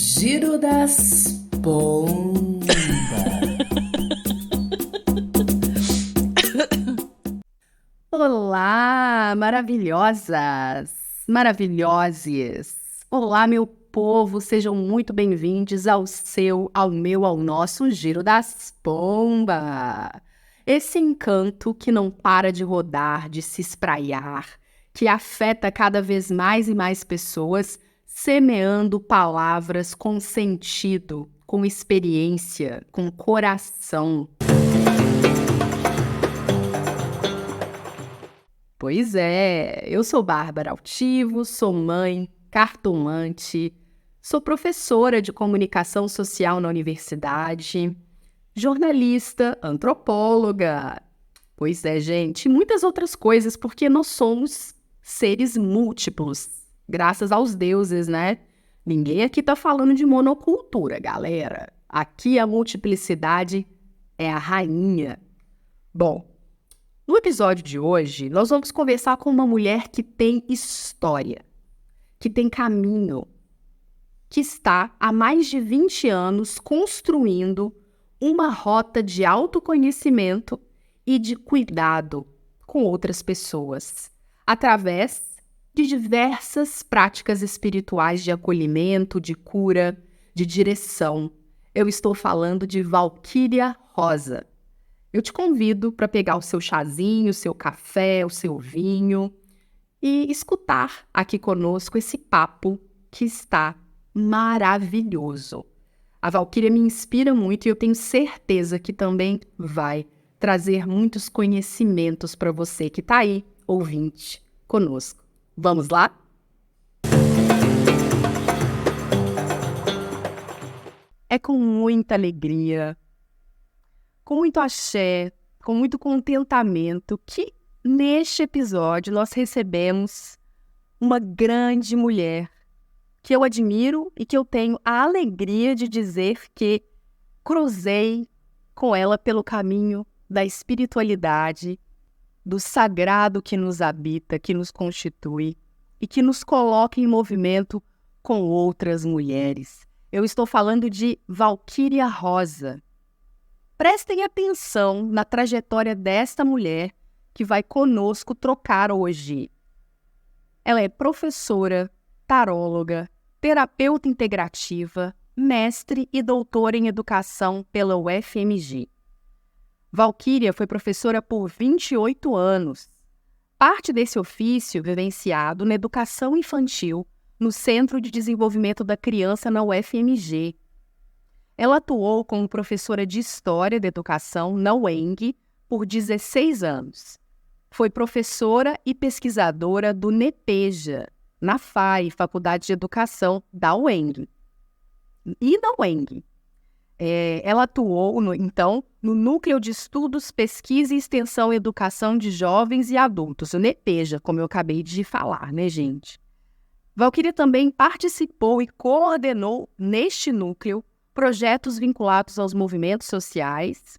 Giro das Pombas. Olá, maravilhosas, maravilhoses. Olá, meu povo, sejam muito bem-vindos ao nosso Giro das Pombas. Esse encanto que não para de rodar, de se espraiar, que afeta cada vez mais e mais pessoas, semeando palavras com sentido, com experiência, com coração. Pois é, eu sou Bárbara Altivo, sou mãe, cartomante, sou professora de comunicação social na universidade, jornalista, antropóloga. Pois é, gente, e muitas outras coisas, porque nós somos seres múltiplos, graças aos deuses, né? Ninguém aqui tá falando de monocultura, galera. Aqui a multiplicidade é a rainha. Bom, no episódio de hoje, nós vamos conversar com uma mulher que tem história, que tem caminho, que está há mais de 20 anos construindo uma rota de autoconhecimento e de cuidado com outras pessoas, através de diversas práticas espirituais de acolhimento, de cura, de direção. Eu estou falando de Valquíria Rosa. Eu te convido para pegar o seu chazinho, o seu café, o seu vinho e escutar aqui conosco esse papo que está maravilhoso. A Valquíria me inspira muito e eu tenho certeza que também vai trazer muitos conhecimentos para você que está aí, ouvinte, conosco. Vamos lá? É com muita alegria, com muito axé, com muito contentamento, que neste episódio nós recebemos uma grande mulher que eu admiro e que eu tenho a alegria de dizer que cruzei com ela pelo caminho da espiritualidade, do sagrado que nos habita, que nos constitui e que nos coloca em movimento com outras mulheres. Eu estou falando de Valquíria Rosa. Prestem atenção na trajetória desta mulher que vai conosco trocar hoje. Ela é professora, taróloga, terapeuta integrativa, mestre e doutora em educação pela UFMG. Valquíria foi professora por 28 anos. Parte desse ofício vivenciado na educação infantil no Centro de Desenvolvimento da Criança na UFMG. Ela atuou como professora de História da Educação na UENG por 16 anos. Foi professora e pesquisadora do NEPEJA, na FAI, Faculdade de Educação da UENG. E na UENG. Ela atuou, então, no Núcleo de Estudos, Pesquisa e Extensão e Educação de Jovens e Adultos, o NEPEJA, como eu acabei de falar, né, gente? Valquíria também participou e coordenou, neste núcleo, projetos vinculados aos movimentos sociais,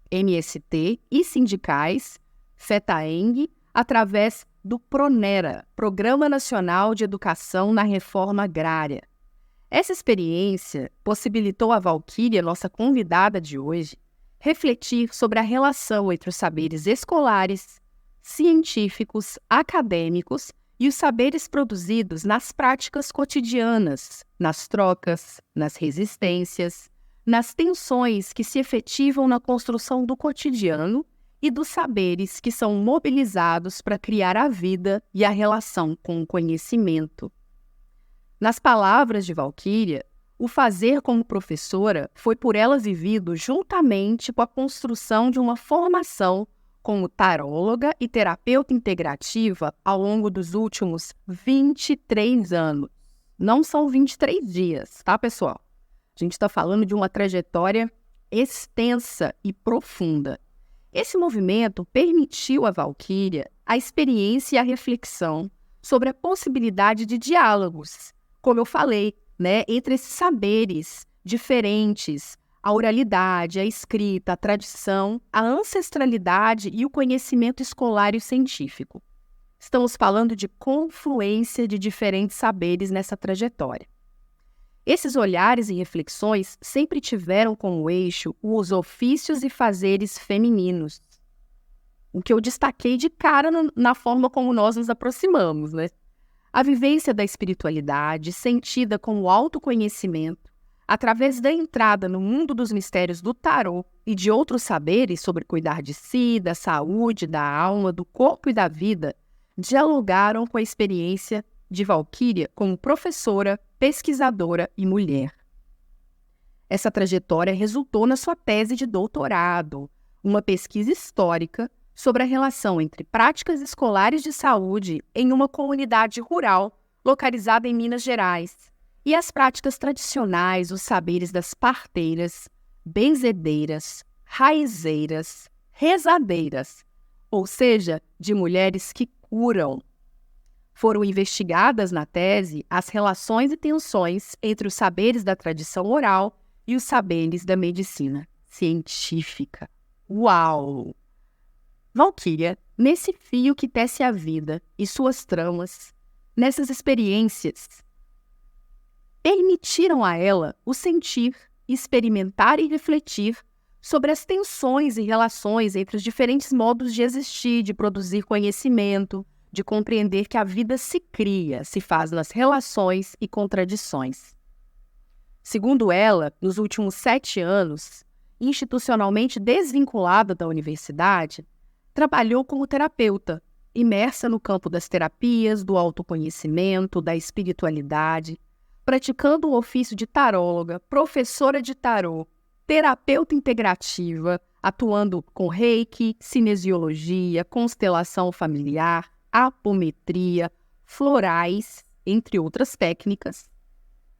MST, e sindicais, FETAENG, através do PRONERA, Programa Nacional de Educação na Reforma Agrária. Essa experiência possibilitou a Valquíria, nossa convidada de hoje, refletir sobre a relação entre os saberes escolares, científicos, acadêmicos e os saberes produzidos nas práticas cotidianas, nas trocas, nas resistências, nas tensões que se efetivam na construção do cotidiano e dos saberes que são mobilizados para criar a vida e a relação com o conhecimento. Nas palavras de Valquíria, o fazer como professora foi por ela vivido juntamente com a construção de uma formação como taróloga e terapeuta integrativa ao longo dos últimos 23 anos. Não são 23 dias, tá, pessoal? A gente está falando de uma trajetória extensa e profunda. Esse movimento permitiu a Valquíria a experiência e a reflexão sobre a possibilidade de diálogos, como eu falei, né, entre esses saberes diferentes, a oralidade, a escrita, a tradição, a ancestralidade e o conhecimento escolar e científico. Estamos falando de confluência de diferentes saberes nessa trajetória. Esses olhares e reflexões sempre tiveram como eixo os ofícios e fazeres femininos, o que eu destaquei de cara na forma como nós nos aproximamos, né? A vivência da espiritualidade, sentida como autoconhecimento, através da entrada no mundo dos mistérios do tarô e de outros saberes sobre cuidar de si, da saúde, da alma, do corpo e da vida, dialogaram com a experiência de Valquíria como professora, pesquisadora e mulher. Essa trajetória resultou na sua tese de doutorado, uma pesquisa histórica sobre a relação entre práticas escolares de saúde em uma comunidade rural localizada em Minas Gerais e as práticas tradicionais, os saberes das parteiras, benzedeiras, raizeiras, rezadeiras, ou seja, de mulheres que curam. Foram investigadas na tese as relações e tensões entre os saberes da tradição oral e os saberes da medicina científica. Uau! Valquíria, nesse fio que tece a vida e suas tramas, nessas experiências, permitiram a ela o sentir, experimentar e refletir sobre as tensões e relações entre os diferentes modos de existir, de produzir conhecimento, de compreender que a vida se cria, se faz nas relações e contradições. Segundo ela, nos últimos 7 anos, institucionalmente desvinculada da universidade, trabalhou como terapeuta, imersa no campo das terapias, do autoconhecimento, da espiritualidade, praticando o ofício de taróloga, professora de tarô, terapeuta integrativa, atuando com reiki, cinesiologia, constelação familiar, apometria, florais, entre outras técnicas,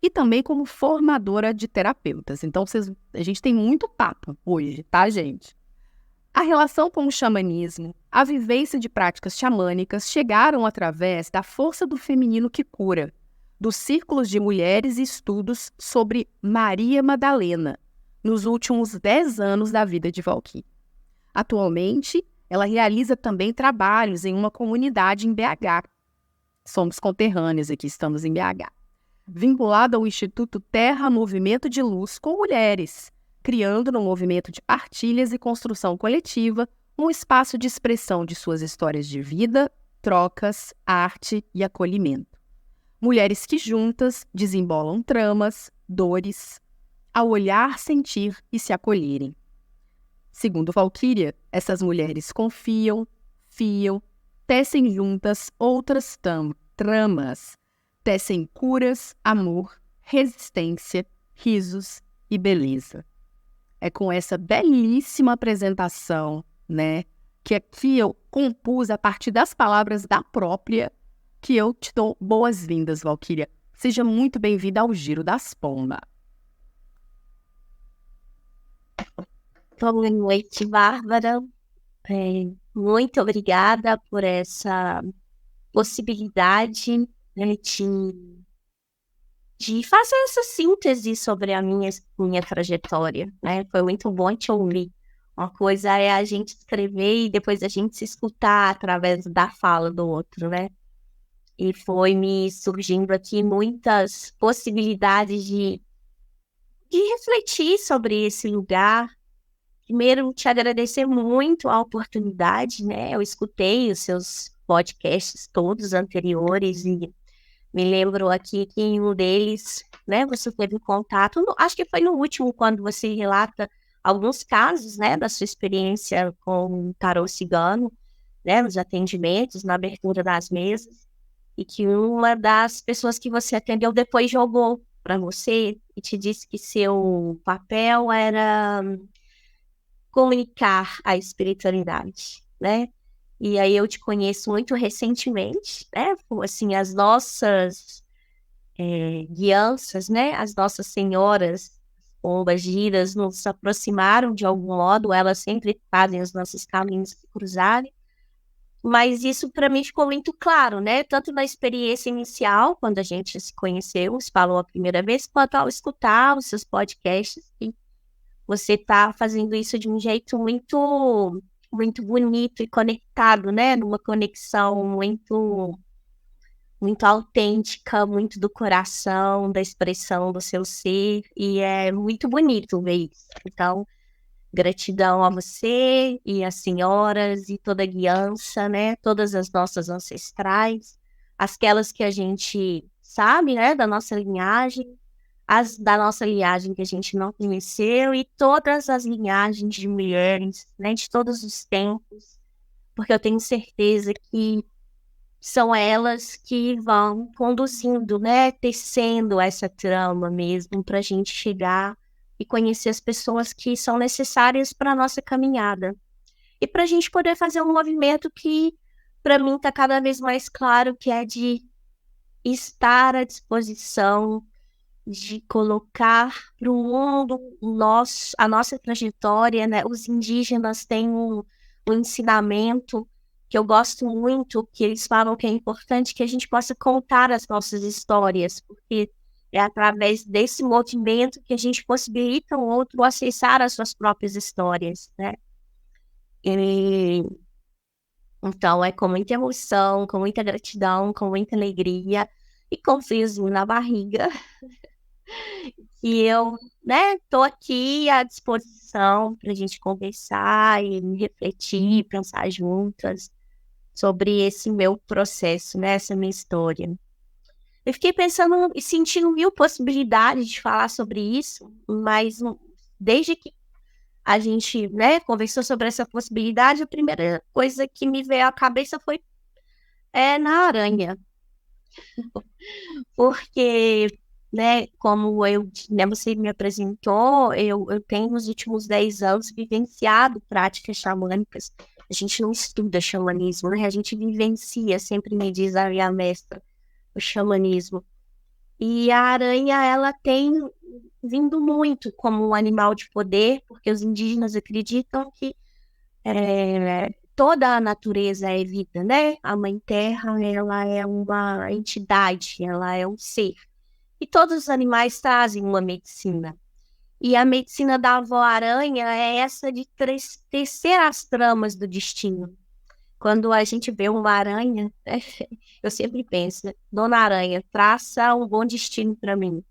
e também como formadora de terapeutas. Então, a gente tem muito papo hoje, tá, gente? A relação com o xamanismo, a vivência de práticas xamânicas chegaram através da força do feminino que cura, dos círculos de mulheres e estudos sobre Maria Madalena, nos últimos 10 anos da vida de Valquíria. Atualmente, ela realiza também trabalhos em uma comunidade em BH. Somos conterrâneas aqui, estamos em BH. Vinculada ao Instituto Terra Movimento de Luz com mulheres, criando no movimento de partilhas e construção coletiva um espaço de expressão de suas histórias de vida, trocas, arte e acolhimento. Mulheres que juntas desembolam tramas, dores, ao olhar, sentir e se acolherem. Segundo Valquíria, essas mulheres confiam, fiam, tecem juntas outras tramas, tecem curas, amor, resistência, risos e beleza. É com essa belíssima apresentação, né, que aqui eu compus a partir das palavras da própria, que eu te dou boas-vindas, Valquíria. Seja muito bem-vinda ao Giro das Pombas. Boa noite, Bárbara. Muito obrigada por essa possibilidade, né, de fazer essa síntese sobre a minha trajetória, né? Foi muito bom te ouvir. Uma coisa é a gente escrever e depois a gente se escutar através da fala do outro, né? E foi me surgindo aqui muitas possibilidades de refletir sobre esse lugar. Primeiro, te agradecer muito a oportunidade, né? Eu escutei os seus podcasts todos anteriores e me lembro aqui que em um deles, né, você teve contato, acho que foi no último, quando você relata alguns casos, né, da sua experiência com o tarô cigano, né, nos atendimentos, na abertura das mesas, e que uma das pessoas que você atendeu depois jogou para você e te disse que seu papel era comunicar a espiritualidade, né? E aí eu te conheço muito recentemente, né? Assim, as nossas guianças, né? As nossas senhoras pombas giras nos aproximaram de algum modo, elas sempre fazem os nossos caminhos se cruzarem. Mas isso para mim ficou muito claro, né? Tanto na experiência inicial, quando a gente se conheceu, se falou a primeira vez, quanto ao escutar os seus podcasts. E você está fazendo isso de um jeito muito, muito bonito e conectado, né? Numa conexão muito muito autêntica, muito do coração, da expressão do seu ser, e é muito bonito ver isso. Então, gratidão a você e às senhoras e toda a guiança, né? Todas as nossas ancestrais, aquelas que a gente sabe, né? Da nossa linhagem, as da nossa linhagem que a gente não conheceu e todas as linhagens de mulheres, né? De todos os tempos, porque eu tenho certeza que são elas que vão conduzindo, né? Tecendo essa trama mesmo para a gente chegar e conhecer as pessoas que são necessárias para a nossa caminhada. E para a gente poder fazer um movimento que, para mim, está cada vez mais claro, que é de estar à disposição, de colocar para o mundo a nossa trajetória, né? Os indígenas têm um ensinamento que eu gosto muito, que eles falam que é importante que a gente possa contar as nossas histórias, porque é através desse movimento que a gente possibilita o outro acessar as suas próprias histórias, né? E, então, é com muita emoção, com muita gratidão, com muita alegria e com friozinho na barriga que eu, né, tô aqui à disposição para a gente conversar e refletir, pensar juntas sobre esse meu processo, né, essa minha história. Eu fiquei pensando e sentindo mil possibilidades de falar sobre isso, mas desde que a gente, né, conversou sobre essa possibilidade, a primeira coisa que me veio à cabeça foi na aranha. Porque, né, como né, você me apresentou, eu tenho nos últimos 10 anos vivenciado práticas xamânicas. A gente não estuda xamanismo, né? A gente vivencia, sempre me diz a minha mestra, o xamanismo. E a aranha, ela tem vindo muito como um animal de poder, porque os indígenas acreditam que toda a natureza é vida, né? A Mãe Terra, ela é uma entidade, ela é um ser. E todos os animais trazem uma medicina. E a medicina da avó-aranha é essa de tecer as tramas do destino. Quando a gente vê uma aranha, eu sempre penso, Dona Aranha, traça um bom destino para mim.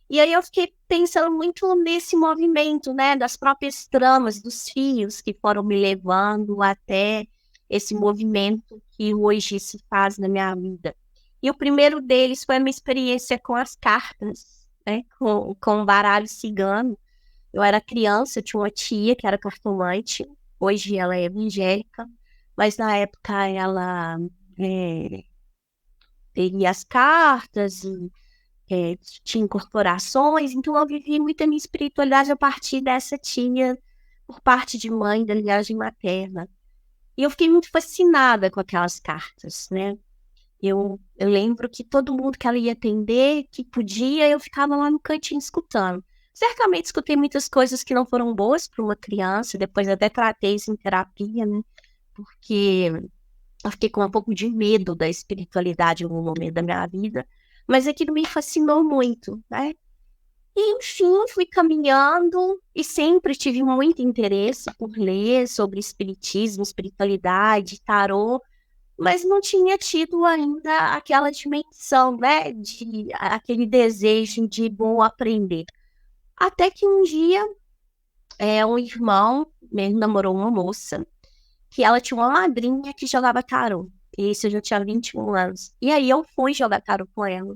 E aí eu fiquei pensando muito nesse movimento, né, das próprias tramas, dos fios que foram me levando até esse movimento que hoje se faz na minha vida. E o primeiro deles foi a minha experiência com as cartas, né, com o baralho cigano. Eu era criança, eu tinha uma tia que era cartomante, hoje ela é evangélica, mas na época ela teria as cartas e tinha incorporações, então eu vivi muita minha espiritualidade a partir dessa tia, por parte de mãe, da linhagem materna. E eu fiquei muito fascinada com aquelas cartas, né? Eu lembro que todo mundo que ela ia atender, que podia, eu ficava lá no cantinho escutando. Certamente escutei muitas coisas que não foram boas para uma criança, depois até tratei isso em terapia, né? Porque eu fiquei com um pouco de medo da espiritualidade em algum momento da minha vida, mas aquilo me fascinou muito, né? E, enfim, fui caminhando e sempre tive muito interesse por ler sobre espiritismo, espiritualidade, tarô, mas não tinha tido ainda aquela dimensão, né, aquele desejo de bom aprender. Até que um dia, um irmão mesmo namorou uma moça, que ela tinha uma madrinha que jogava tarô. E isso eu já tinha 21 anos. E aí eu fui jogar tarô com ela.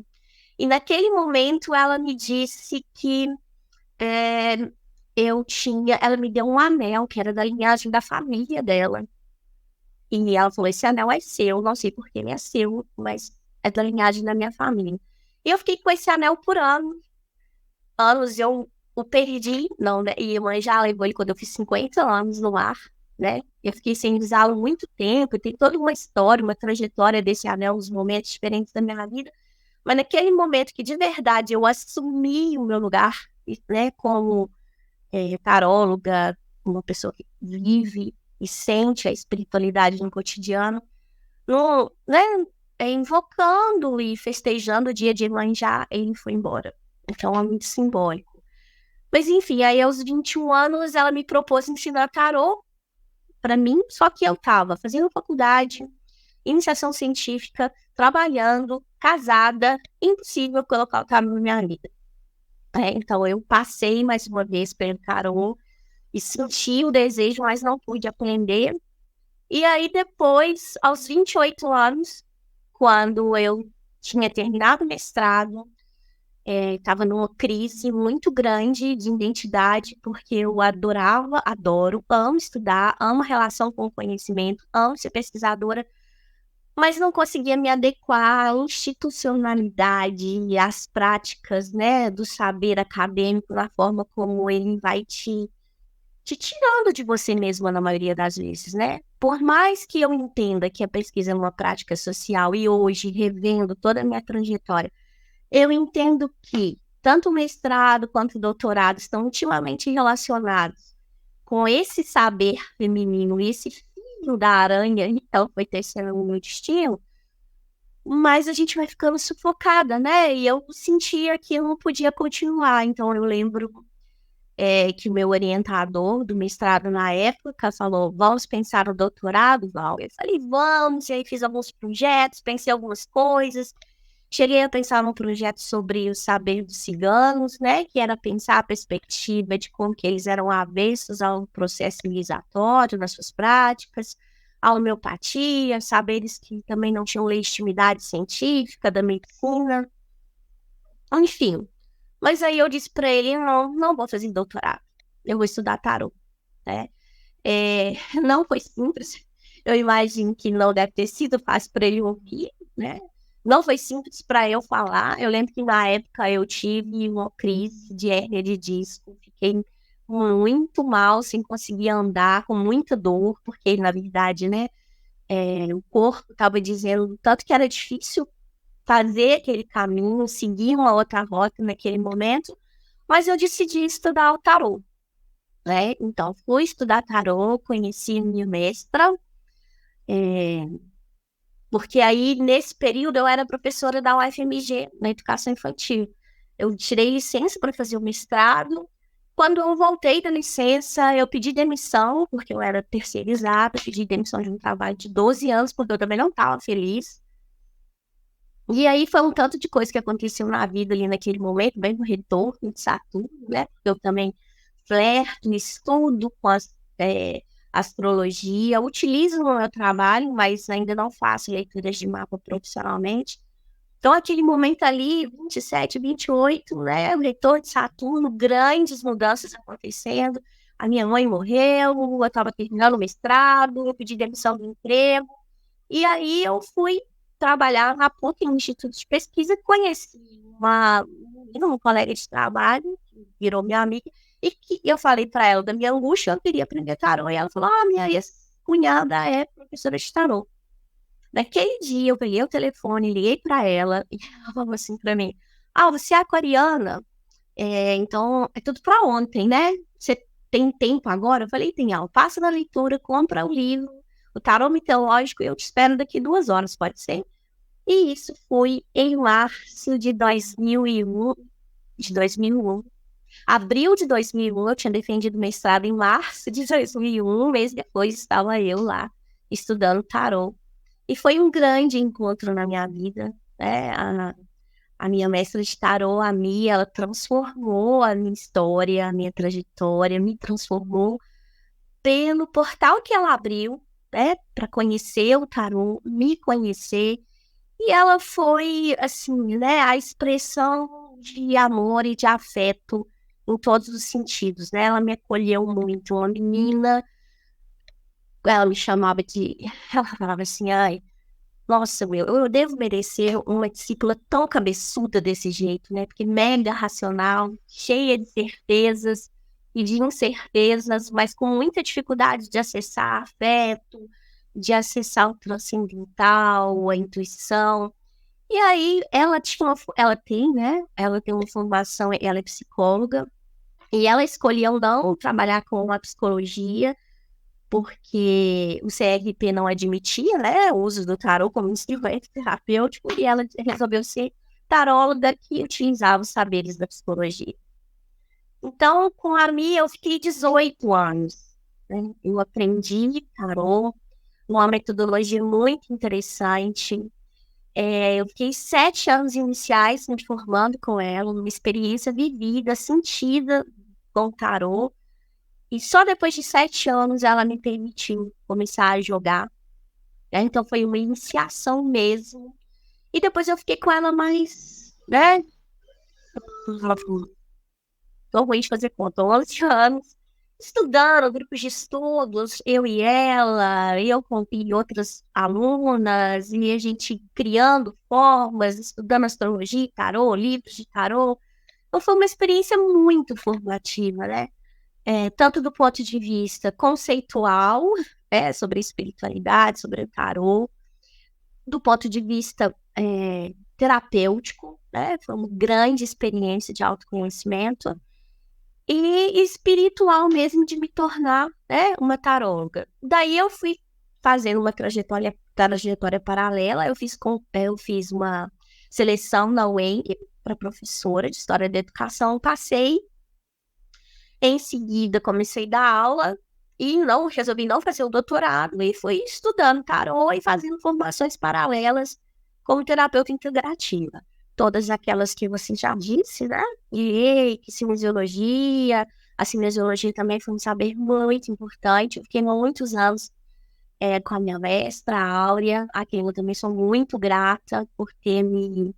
E naquele momento ela me disse que ela me deu um anel, que era da linhagem da família dela. E ela falou, esse anel é seu, não sei porque ele é seu, mas é da linhagem da minha família. E eu fiquei com esse anel por anos, eu o perdi, não, né? E a mãe já levou ele quando eu fiz 50 anos no ar, né? Eu fiquei sem usá-lo muito tempo, tem toda uma história, uma trajetória desse anel, uns momentos diferentes da minha vida. Mas naquele momento que de verdade eu assumi o meu lugar, né, como taróloga, uma pessoa que vive e sente a espiritualidade no cotidiano, né, invocando e festejando o dia de Iemanjá, ele foi embora. Então é muito simbólico. Mas enfim, aí aos 21 anos ela me propôs ensinar tarô para mim, só que eu estava fazendo faculdade, iniciação científica, trabalhando, casada, impossível colocar o tarô na minha vida. Então, eu passei mais uma vez pelo tarô e senti o desejo, mas não pude aprender. E aí, depois, aos 28 anos, quando eu tinha terminado o mestrado, estava numa crise muito grande de identidade, porque eu adoro, amo estudar, amo a relação com o conhecimento, amo ser pesquisadora, mas não conseguia me adequar à institucionalidade e às práticas, né, do saber acadêmico, na forma como ele vai te tirando de você mesma na maioria das vezes, né? Por mais que eu entenda que a pesquisa é uma prática social e hoje, revendo toda a minha trajetória, eu entendo que tanto o mestrado quanto o doutorado estão intimamente relacionados com esse saber feminino, esse filho da aranha, então foi tecendo o meu destino, mas a gente vai ficando sufocada, né? E eu sentia que eu não podia continuar, então eu lembro que o meu orientador do mestrado na época falou, vamos pensar no doutorado, Val? Eu falei, vamos, e aí fiz alguns projetos, pensei algumas coisas, cheguei a pensar num projeto sobre o saber dos ciganos, né, que era pensar a perspectiva de como que eles eram avessos ao processo civilizatório nas suas práticas, a homeopatia, saberes que também não tinham legitimidade científica da medicina, enfim. Mas aí eu disse para ele, não vou fazer doutorado, eu vou estudar tarô, né? Não foi simples, eu imagino que não deve ter sido fácil para ele ouvir, né? Não foi simples para eu falar. Eu lembro que na época eu tive uma crise de hérnia de disco, fiquei muito mal, sem conseguir andar, com muita dor, porque na verdade, né, o corpo estava dizendo tanto que era difícil fazer aquele caminho, seguir uma outra rota naquele momento, mas eu decidi estudar o tarô, né? Então, fui estudar tarô, conheci minha mestra, porque aí, nesse período, eu era professora da UFMG, na educação infantil. Eu tirei licença para fazer o mestrado. Quando eu voltei da licença, eu pedi demissão, porque eu era terceirizada, pedi demissão de um trabalho de 12 anos, porque eu também não estava feliz. E aí foi um tanto de coisa que aconteceu na vida ali naquele momento, bem no retorno de Saturno, né? Eu também flerto, estudo com astrologia, utilizo no meu trabalho, mas ainda não faço leituras de mapa profissionalmente. Então, aquele momento ali, 27, 28, né? O retorno de Saturno, grandes mudanças acontecendo. A minha mãe morreu, eu estava terminando o mestrado, eu pedi demissão do emprego. E aí eu fui trabalhar na PUC, no Instituto de Pesquisa, conheci uma colega de trabalho, que virou minha amiga, e que eu falei para ela da minha angústia, eu queria aprender tarô. E ela falou, minha ex-cunhada é professora de tarô. Naquele dia, eu peguei o telefone, liguei para ela, e ela falou assim para mim, você é aquariana? Então, é tudo para ontem, né? Você tem tempo agora? Eu falei, tem, passa na leitura, compra o livro, o tarô mitológico, eu te espero daqui 2 horas, pode ser? E isso foi em março de 2001, Abril de 2001, eu tinha defendido mestrado em março de 2001, um mês depois estava eu lá, estudando tarô. E foi um grande encontro na minha vida, né? A minha mestra de tarô, a Mia, ela transformou a minha história, a minha trajetória, me transformou pelo portal que ela abriu, né, para conhecer o tarô, me conhecer, e ela foi, assim, né, a expressão de amor e de afeto em todos os sentidos, né, ela me acolheu muito, uma menina, ela me chamava ela falava assim, nossa, eu devo merecer uma discípula tão cabeçuda desse jeito, né, porque mega racional, cheia de certezas, e de incertezas, mas com muita dificuldade de acessar afeto, de acessar o transcendental, a intuição. E aí ela tem, né? Ela tem uma formação, ela é psicóloga, e ela escolheu não trabalhar com a psicologia, porque o CRP não admitia, né, o uso do tarô como instrumento terapêutico, e ela resolveu ser taróloga que utilizava os saberes da psicologia. Então, com a Mia, eu fiquei 18 anos, né? Eu aprendi tarô, uma metodologia muito interessante. Eu fiquei 7 anos iniciais me formando com ela, uma experiência vivida, sentida com o tarô. E só depois de 7 anos ela me permitiu começar a jogar, né? Então foi uma iniciação mesmo. E depois eu fiquei com ela mais, né? Tô ruim de fazer conta, 11 anos, estudando, grupos de estudos, eu e ela, e outras alunas, e a gente criando formas, estudando astrologia, tarô, livros de tarô. Então foi uma experiência muito formativa, né? Tanto do ponto de vista conceitual, sobre a espiritualidade, sobre o tarô, do ponto de vista terapêutico, né? Foi uma grande experiência de autoconhecimento e espiritual mesmo de me tornar, né, uma taróloga. Daí eu fui fazendo uma trajetória paralela, eu fiz uma seleção na UENG para professora de História da Educação, passei, em seguida comecei a dar aula e resolvi não fazer o doutorado e fui estudando tarô e fazendo formações paralelas como terapeuta integrativa. Todas aquelas que você já disse, né? Reiki, cinesiologia. A cinesiologia também foi um saber muito importante. Eu fiquei muitos anos com a minha mestra, a Áurea, a quem eu também sou muito grata por ter me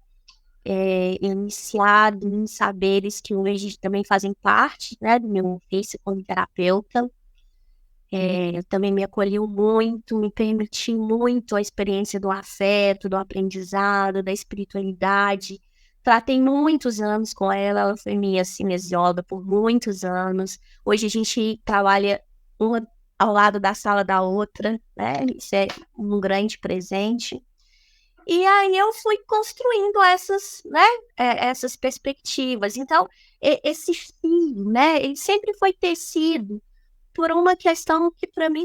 iniciado em saberes que hoje também fazem parte, né, do meu ofício como terapeuta. Também me acolheu muito, me permitiu muito a experiência do afeto, do aprendizado, da espiritualidade. Tratei muitos anos com ela, ela foi minha cinesióloga por muitos anos. Hoje a gente trabalha uma ao lado da sala da outra, né? Isso é um grande presente. E aí eu fui construindo essas perspectivas. Então, esse fio, né, ele sempre foi tecido por uma questão que para mim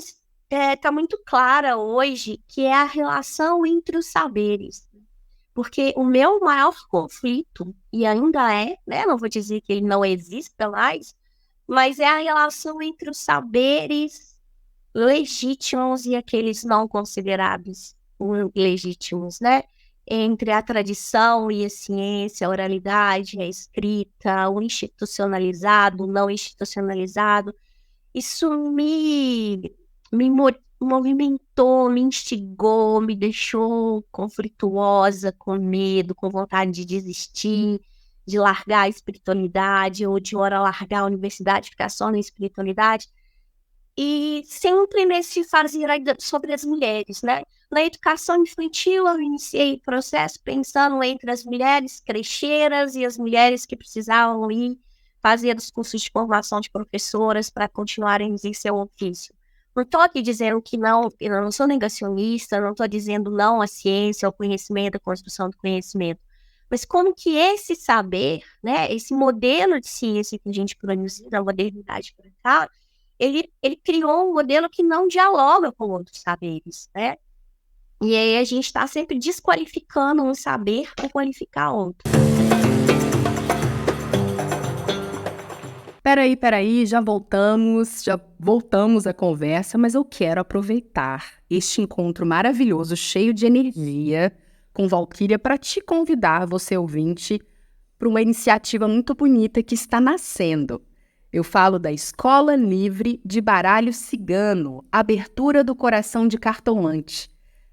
está muito clara hoje, que é a relação entre os saberes. Porque o meu maior conflito, e ainda né, não vou dizer que ele não exista mais, mas é a relação entre os saberes legítimos e aqueles não considerados legítimos, né? Entre a tradição e a ciência, a oralidade, a escrita, o institucionalizado, o não institucionalizado. Isso me movimentou, me instigou, me deixou conflituosa, com medo, com vontade de desistir, de largar a espiritualidade, ou de hora largar a universidade, ficar só na espiritualidade. E sempre nesse fazer sobre as mulheres, né? Na educação infantil, eu iniciei o processo pensando entre as mulheres crecheiras e as mulheres que precisavam ir fazer os cursos de formação de professoras para continuarem a exercer seu ofício. Não estou aqui dizendo que não, eu não sou negacionista, não estou dizendo não à ciência, ao conhecimento, à construção do conhecimento. Mas como que esse saber, né, esse modelo de ciência que a gente produziu na modernidade para cá, ele criou um modelo que não dialoga com outros saberes, né? E aí a gente está sempre desqualificando um saber para qualificar outro. Peraí, já voltamos à conversa, mas eu quero aproveitar este encontro maravilhoso, cheio de energia, com Valquíria, para te convidar, você ouvinte, para uma iniciativa muito bonita que está nascendo. Eu falo da Escola Livre de Baralho Cigano, Abertura do Coração de Cartomante.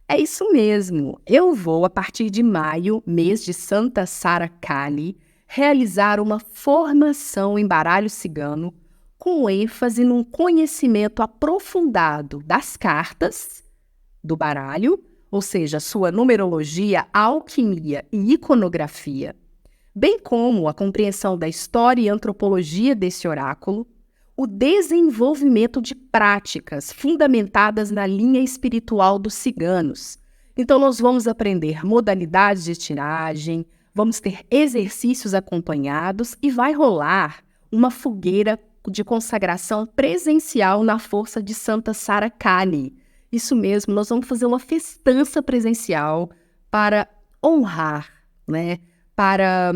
É isso mesmo, eu vou, a partir de maio, mês de Santa Sara Kali, realizar uma formação em baralho cigano com ênfase num conhecimento aprofundado das cartas, do baralho, ou seja, sua numerologia, alquimia e iconografia, bem como a compreensão da história e antropologia desse oráculo, o desenvolvimento de práticas fundamentadas na linha espiritual dos ciganos. Então, nós vamos aprender modalidades de tiragem, vamos ter exercícios acompanhados e vai rolar uma fogueira de consagração presencial na força de Santa Sara Kali. Isso mesmo, nós vamos fazer uma festança presencial para honrar, né? Para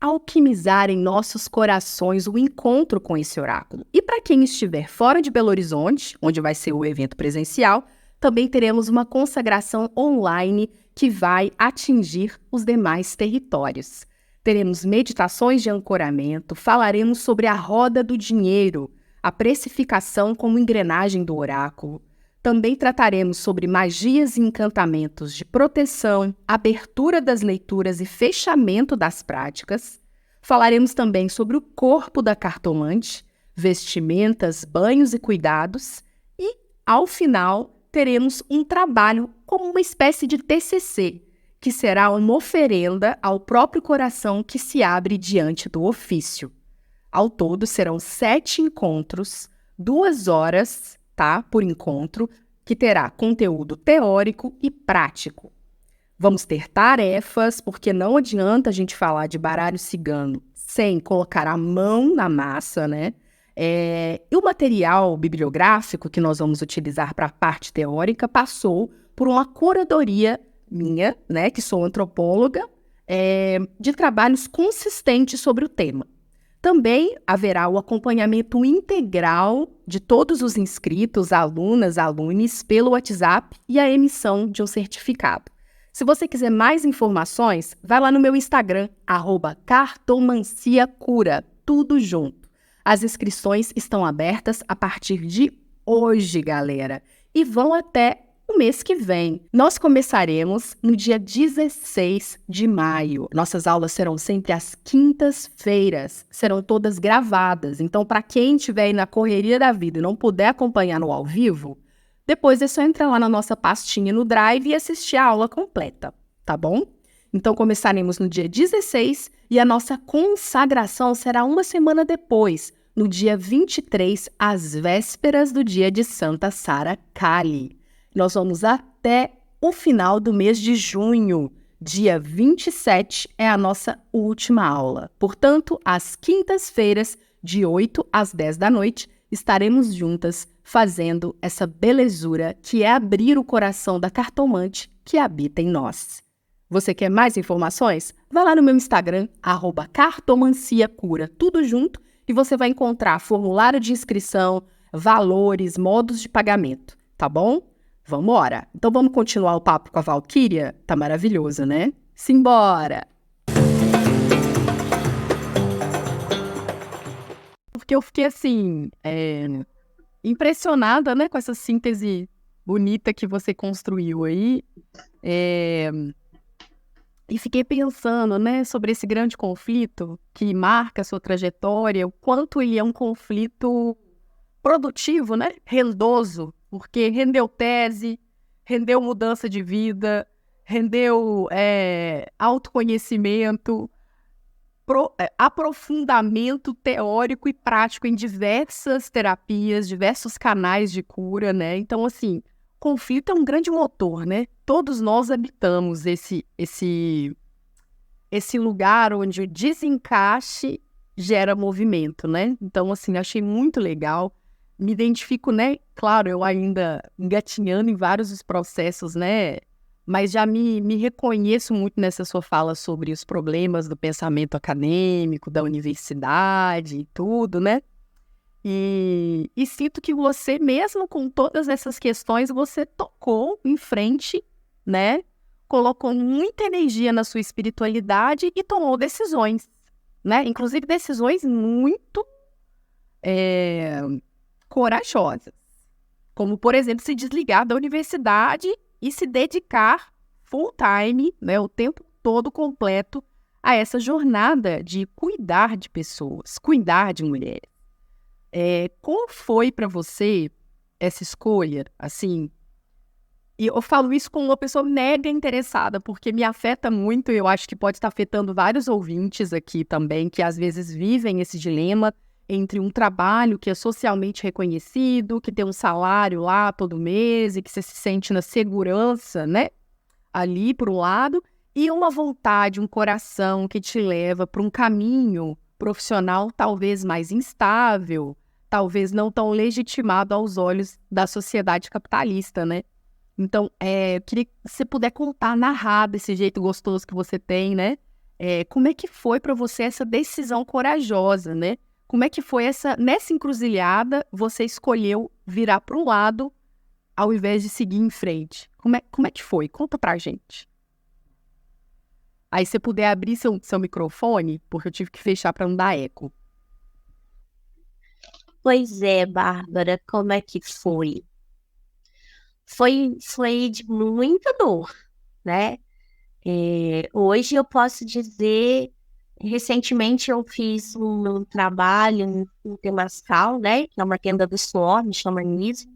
alquimizar em nossos corações o encontro com esse oráculo. E para quem estiver fora de Belo Horizonte, onde vai ser o evento presencial, também teremos uma consagração online que vai atingir os demais territórios. Teremos meditações de ancoramento, falaremos sobre a roda do dinheiro, a precificação como engrenagem do oráculo. Também trataremos sobre magias e encantamentos de proteção, abertura das leituras e fechamento das práticas. Falaremos também sobre o corpo da cartomante, vestimentas, banhos e cuidados. E, ao final, teremos um trabalho como uma espécie de TCC, que será uma oferenda ao próprio coração que se abre diante do ofício. Ao todo, serão 7 encontros, 2 horas, tá, por encontro, que terá conteúdo teórico e prático. Vamos ter tarefas, porque não adianta a gente falar de baralho cigano sem colocar a mão na massa, né? E o material bibliográfico que nós vamos utilizar para a parte teórica passou por uma curadoria minha, né, que sou antropóloga, de trabalhos consistentes sobre o tema. Também haverá o acompanhamento integral de todos os inscritos, alunas, alunos, pelo WhatsApp e a emissão de um certificado. Se você quiser mais informações, vai lá no meu Instagram, @cartomanciacura, tudo junto. As inscrições estão abertas a partir de hoje, galera, e vão até o mês que vem. Nós começaremos no dia 16 de maio. Nossas aulas serão sempre às quintas-feiras. Serão todas gravadas. Então, para quem estiver aí na correria da vida e não puder acompanhar no ao vivo, depois é só entrar lá na nossa pastinha no Drive e assistir a aula completa, tá bom? Então, começaremos no dia 16 e a nossa consagração será uma semana depois, no dia 23, às vésperas do dia de Santa Sara Kali. Nós vamos até o final do mês de junho. Dia 27 é a nossa última aula. Portanto, às quintas-feiras, de 8 às 10 da noite, estaremos juntas fazendo essa belezura que é abrir o coração da cartomante que habita em nós. Você quer mais informações? Vá lá no meu Instagram, @cartomanciacura, tudo junto, e você vai encontrar formulário de inscrição, valores, modos de pagamento, tá bom? Vambora! Então vamos continuar o papo com a Valquíria? Tá maravilhoso, né? Simbora! Porque eu fiquei assim, impressionada, né, com essa síntese bonita que você construiu aí. E fiquei pensando, né, sobre esse grande conflito que marca a sua trajetória, o quanto ele é um conflito produtivo, né, rendoso, porque rendeu tese, rendeu mudança de vida, rendeu autoconhecimento, aprofundamento teórico e prático em diversas terapias, diversos canais de cura, né? Então, assim, conflito é um grande motor, né? Todos nós habitamos esse lugar onde o desencaixe gera movimento, né? Então, assim, achei muito legal. Me identifico, né? Claro, eu ainda engatinhando em vários dos processos, né? Mas já me reconheço muito nessa sua fala sobre os problemas do pensamento acadêmico, da universidade e tudo, né? E sinto que você, mesmo com todas essas questões, você tocou em frente, né? Colocou muita energia na sua espiritualidade e tomou decisões, né? Inclusive decisões muito corajosas. Como, por exemplo, se desligar da universidade e se dedicar full time, né, o tempo todo completo, a essa jornada de cuidar de pessoas, cuidar de mulheres. Como foi para você essa escolha? Assim, e eu falo isso como uma pessoa mega interessada, porque me afeta muito, e eu acho que pode estar afetando vários ouvintes aqui também, que às vezes vivem esse dilema entre um trabalho que é socialmente reconhecido, que tem um salário lá todo mês e que você se sente na segurança, né, ali por um lado, e uma vontade, um coração que te leva para um caminho profissional talvez mais instável, talvez não tão legitimado aos olhos da sociedade capitalista, né? Então, eu queria que você puder contar, narrar desse jeito gostoso que você tem, né? Como é que foi para você essa decisão corajosa, né? Como é que foi nessa encruzilhada, você escolheu virar para o lado ao invés de seguir em frente? Como é que foi? Conta pra gente. Aí você puder abrir seu microfone, porque eu tive que fechar para não dar eco. Pois é, Bárbara, como é que foi? Foi de muita dor, né? Hoje eu posso dizer, recentemente eu fiz um trabalho em Temazcal, né? Que é uma tenda do suor, me chama Nise,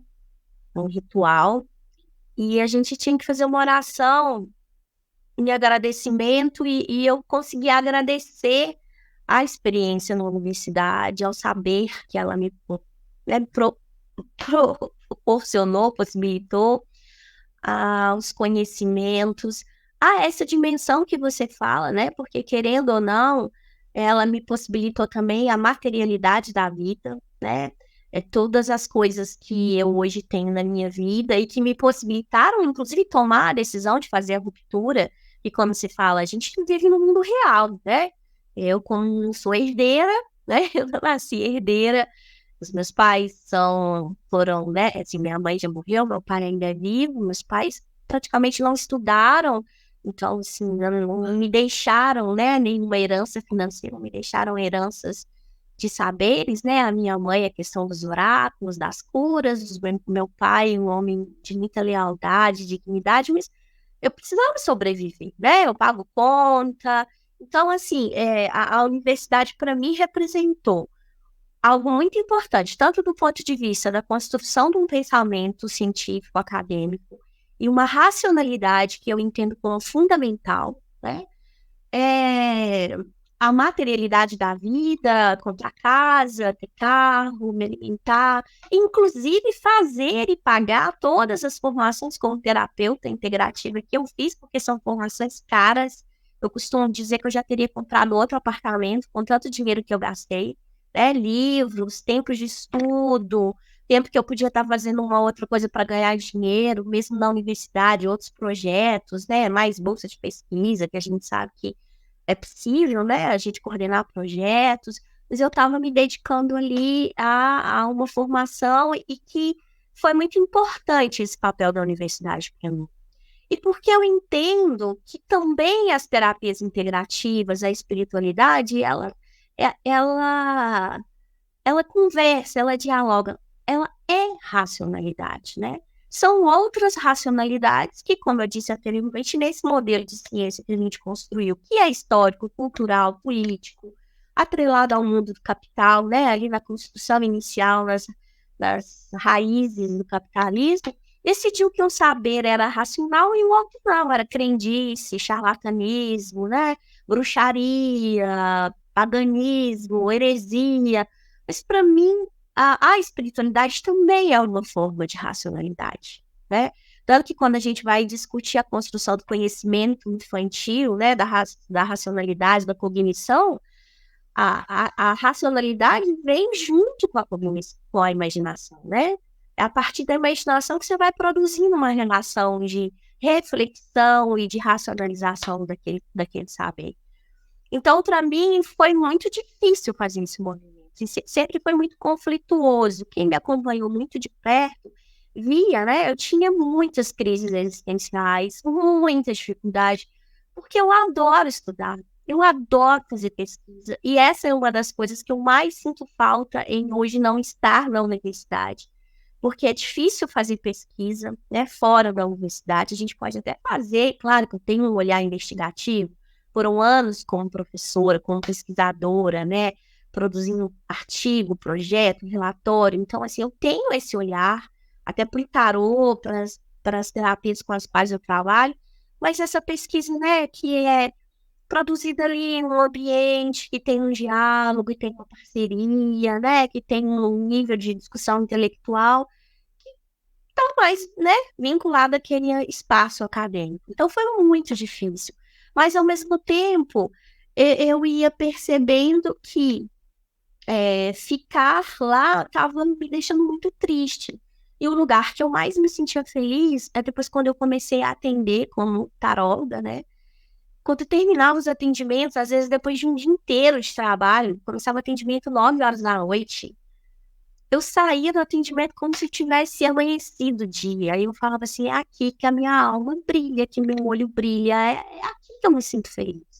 um ritual. E a gente tinha que fazer uma oração em agradecimento e eu consegui agradecer a experiência na universidade, ao saber que ela me né, proporcionou, possibilitou os conhecimentos, essa dimensão que você fala, né? Porque, querendo ou não, ela me possibilitou também a materialidade da vida, né? Todas as coisas que eu hoje tenho na minha vida e que me possibilitaram, inclusive, tomar a decisão de fazer a ruptura. E como se fala, a gente vive no mundo real, né? Eu, como sou herdeira, né? Eu nasci herdeira. Os meus pais foram, né? Assim, minha mãe já morreu, meu pai ainda é vivo. Meus pais praticamente não estudaram. Então, assim, não me deixaram, né? Nenhuma herança financeira, não me deixaram heranças de saberes, né? A minha mãe, a questão dos oráculos, das curas. Meu pai, um homem de muita lealdade, dignidade, mas eu precisava sobreviver, né? Eu pago conta. Então, assim, a universidade, para mim, representou algo muito importante, tanto do ponto de vista da construção de um pensamento científico, acadêmico, e uma racionalidade que eu entendo como fundamental, né? A materialidade da vida, comprar casa, ter carro, me alimentar, inclusive fazer e pagar todas as formações como terapeuta integrativa que eu fiz, porque são formações caras. Eu costumo dizer que eu já teria comprado outro apartamento com tanto dinheiro que eu gastei, né? Livros, tempos de estudo, tempo que eu podia estar fazendo uma outra coisa para ganhar dinheiro, mesmo na universidade, outros projetos, né? Mais bolsa de pesquisa, que a gente sabe que é possível, né, a gente coordenar projetos, mas eu estava me dedicando ali a uma formação e que foi muito importante esse papel da universidade para mim. E porque eu entendo que também as terapias integrativas, a espiritualidade, ela conversa, ela dialoga, ela é racionalidade, né? São outras racionalidades que, como eu disse anteriormente, nesse modelo de ciência que a gente construiu, que é histórico, cultural, político, atrelado ao mundo do capital, né? Ali na construção inicial, nas raízes do capitalismo, decidiu que um saber era racional e o outro não, era crendice, charlatanismo, né? Bruxaria, paganismo, heresia. Mas, para mim, a espiritualidade também é uma forma de racionalidade, né? Tanto que quando a gente vai discutir a construção do conhecimento infantil, né, da racionalidade, da cognição, a racionalidade vem junto com a cognição, com a imaginação, né? É a partir da imaginação que você vai produzindo uma relação de reflexão e de racionalização daquele saber. Então, para mim, foi muito difícil fazer esse movimento. Sempre foi muito conflituoso. Quem me acompanhou muito de perto via, né? Eu tinha muitas crises existenciais, muita dificuldade, porque eu adoro estudar, eu adoro fazer pesquisa. E essa é uma das coisas que eu mais sinto falta em hoje não estar na universidade. Porque é difícil fazer pesquisa, né, fora da universidade. A gente pode até fazer, claro que eu tenho um olhar investigativo, foram anos como professora, como pesquisadora, né, produzindo artigo, projeto, relatório. Então, assim, eu tenho esse olhar, até para o tarô, para as terapias com as quais eu trabalho, mas essa pesquisa, né, que é produzida ali em um ambiente que tem um diálogo, que tem uma parceria, né, que tem um nível de discussão intelectual que está mais, né, vinculado àquele espaço acadêmico. Então, foi muito difícil. Mas, ao mesmo tempo, eu ia percebendo que ficar lá estava me deixando muito triste. E o lugar que eu mais me sentia feliz é depois quando eu comecei a atender como taróloga, né? Quando eu terminava os atendimentos, às vezes depois de um dia inteiro de trabalho, começava o atendimento 9 horas da noite, eu saía do atendimento como se tivesse amanhecido o dia. Aí eu falava assim, é aqui que a minha alma brilha, que meu olho brilha, é aqui que eu me sinto feliz.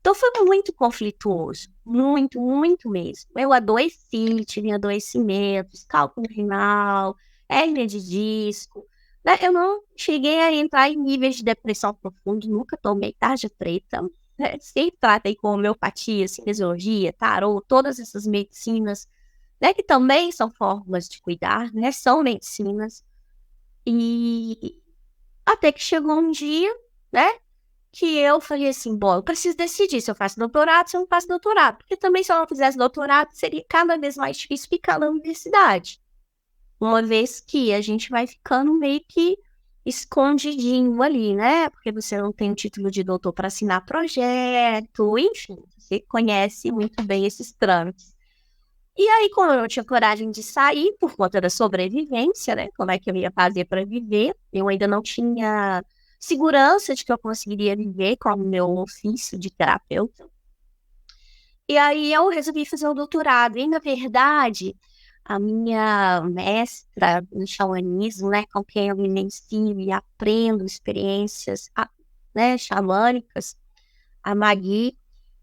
Então foi muito conflituoso, muito, muito mesmo. Eu adoeci, tive adoecimentos, cálculo renal, hérnia de disco, né? Eu não cheguei a entrar em níveis de depressão profunda, nunca tomei tarja preta, né? Sempre tratei com homeopatia, cinesiologia, tarô, todas essas medicinas, né? Que também são formas de cuidar, né? São medicinas. E até que chegou um dia, né? Que eu falei assim, bom, eu preciso decidir se eu faço doutorado, se eu não faço doutorado. Porque também se eu não fizesse doutorado, seria cada vez mais difícil ficar na universidade. Uma vez que a gente vai ficando meio que escondidinho ali, né? Porque você não tem o título de doutor para assinar projeto, enfim, você conhece muito bem esses trâmites. E aí, como eu não tinha coragem de sair por conta da sobrevivência, né? Como é que eu ia fazer para viver? Eu ainda não tinha segurança de que eu conseguiria viver com o meu ofício de terapeuta. E aí eu resolvi fazer o doutorado. E, na verdade, a minha mestra em xamanismo, né? Com quem eu me vivencio e aprendo experiências, né, xamânicas, a Magui,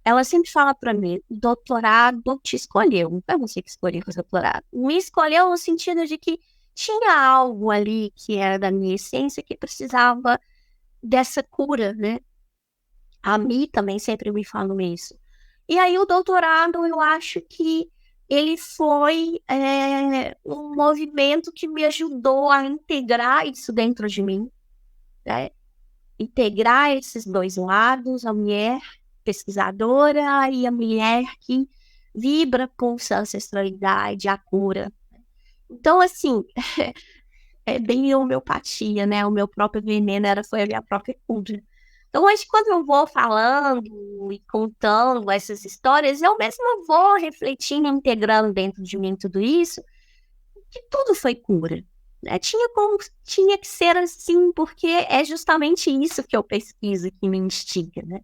ela sempre fala para mim, doutorado te escolheu. Não foi você que escolheu o doutorado. Me escolheu no sentido de que tinha algo ali que era da minha essência que precisava dessa cura, né? A Mi também sempre me falou isso. E aí o doutorado, eu acho que ele foi um movimento que me ajudou a integrar isso dentro de mim, né? Integrar esses dois lados, a mulher pesquisadora e a mulher que vibra com a ancestralidade, a cura. Então, assim, é bem homeopatia, né? O meu próprio veneno foi a minha própria cura. Então, hoje, quando eu vou falando e contando essas histórias, eu mesma vou refletindo, integrando dentro de mim tudo isso, que tudo foi cura. Né? Tinha que ser assim, porque é justamente isso que eu pesquiso, que me instiga, né?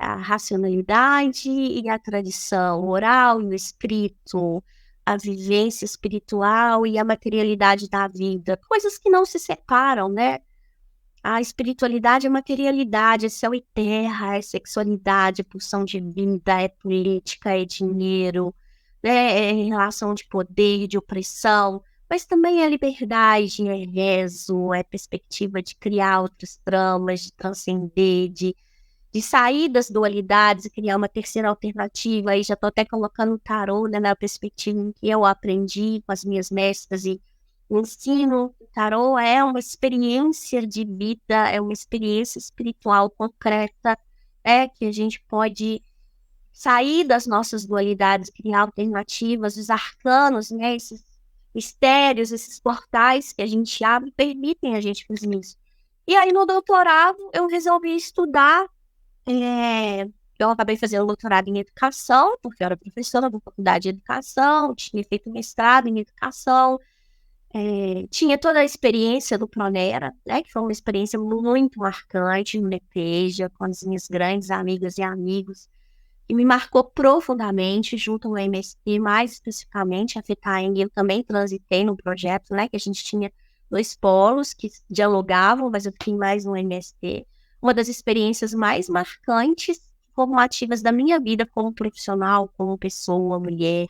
A racionalidade e a tradição oral e o escrito, a vivência espiritual e a materialidade da vida, coisas que não se separam, né? A espiritualidade é materialidade, é céu e terra, é sexualidade, é pulsão de vida, é política, é dinheiro, né? É relação de poder, de opressão, mas também é liberdade, é rezo, é perspectiva de criar outras tramas, de transcender, de sair das dualidades e criar uma terceira alternativa. Aí já estou até colocando o tarô, né, na perspectiva em que eu aprendi com as minhas mestras e o ensino. O tarô é uma experiência de vida, é uma experiência espiritual concreta, que a gente pode sair das nossas dualidades, criar alternativas, os arcanos, né, esses mistérios, esses portais que a gente abre permitem a gente fazer isso. E aí no doutorado eu resolvi estudar. Eu acabei fazendo doutorado em educação, porque eu era professora da faculdade de educação, tinha feito mestrado em educação, tinha toda a experiência do Pronera, né, que foi uma experiência muito marcante no Nepeja, com as minhas grandes amigas e amigos, e me marcou profundamente junto ao MST, mais especificamente a FETAENG. Eu também transitei no projeto, né, que a gente tinha 2 polos que dialogavam, mas eu fiquei mais no MST. Uma das experiências mais marcantes, formativas da minha vida como profissional, como pessoa, mulher,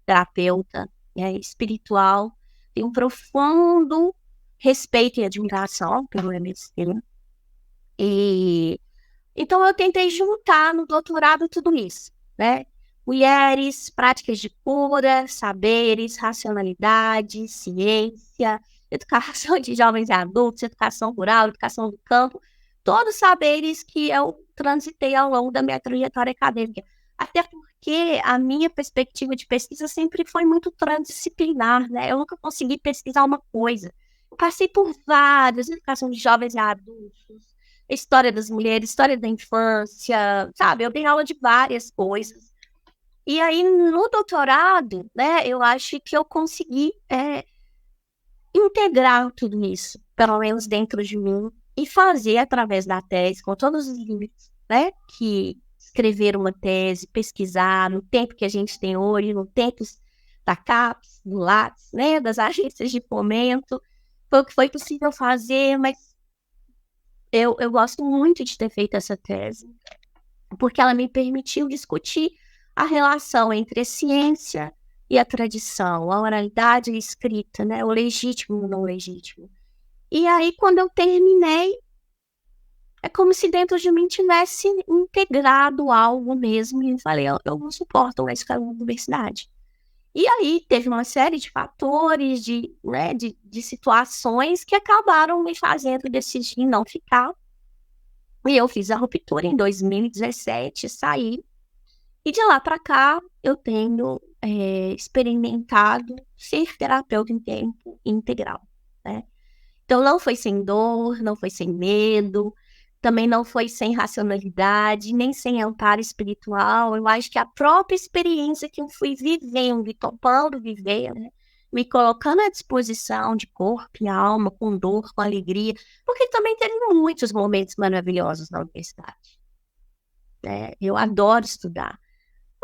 terapeuta, espiritual. Tenho um profundo respeito e admiração pelo MST. E então eu tentei juntar no doutorado tudo isso, né? Mulheres, práticas de cura, saberes, racionalidade, ciência, educação de jovens e adultos, educação rural, educação do campo, todos saberes que eu transitei ao longo da minha trajetória acadêmica. Até porque a minha perspectiva de pesquisa sempre foi muito transdisciplinar, né? Eu nunca consegui pesquisar uma coisa. Eu passei por várias, educação de jovens e adultos, história das mulheres, história da infância, sabe? Eu dei aula de várias coisas. E aí, no doutorado, né, eu acho que eu consegui integrar tudo isso, pelo menos dentro de mim, e fazer através da tese, com todos os limites, né, que escrever uma tese, pesquisar, no tempo que a gente tem hoje, no tempo da CAPES, do Lattes, né, das agências de fomento, foi o que foi possível fazer, mas eu gosto muito de ter feito essa tese. porque ela me permitiu discutir a relação entre a ciência e a tradição, a oralidade e a escrita, né? O legítimo e o não legítimo. E aí, quando eu terminei, é como se dentro de mim tivesse integrado algo mesmo, e falei, eu não suporto mais ficar na universidade. E aí teve uma série de fatores, de situações que acabaram me fazendo decidir não ficar. E eu fiz a ruptura em 2017, saí. E de lá para cá, eu tenho experimentado ser terapeuta em tempo integral, né? Então, não foi sem dor, não foi sem medo, também não foi sem racionalidade, nem sem amparo espiritual. Eu acho que a própria experiência que eu fui vivendo e topando viver, né? Me colocando à disposição de corpo e alma, com dor, com alegria, porque também teve muitos momentos maravilhosos na universidade, né? Eu adoro estudar.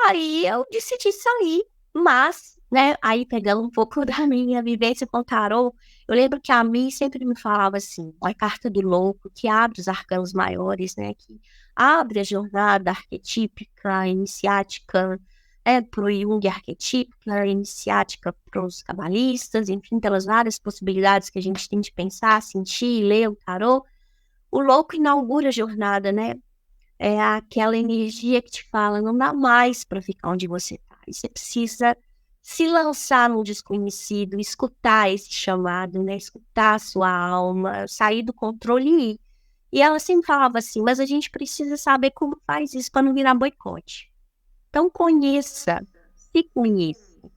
Aí eu decidi sair, mas, né, aí pegando um pouco da minha vivência com o tarô, eu lembro que a Mi sempre me falava assim, a carta do louco, que abre os arcanos maiores, né, que abre a jornada arquetípica, iniciática, para o Jung arquetípica, iniciática para os cabalistas, enfim, pelas várias possibilidades que a gente tem de pensar, sentir, ler o tarô. O louco inaugura a jornada, né? É aquela energia que te fala, não dá mais para ficar onde você está. E você precisa se lançar no desconhecido, escutar esse chamado, né? Escutar a sua alma, sair do controle e ir. E ela sempre falava assim, mas a gente precisa saber como faz isso para não virar boicote. Então conheça, se conheça.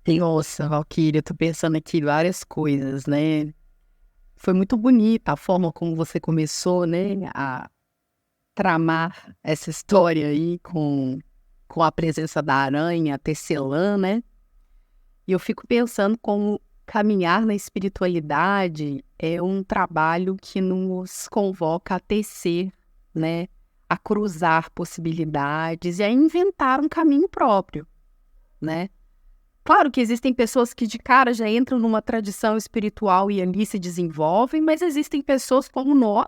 Nossa, Valquíria, eu tô pensando aqui várias coisas, né? Foi muito bonita a forma como você começou, né, a tramar essa história aí com a presença da aranha, a tecelã, né? E eu fico pensando como caminhar na espiritualidade é um trabalho que nos convoca a tecer, né? A cruzar possibilidades e a inventar um caminho próprio, né? Claro que existem pessoas que de cara já entram numa tradição espiritual e ali se desenvolvem, mas existem pessoas como nós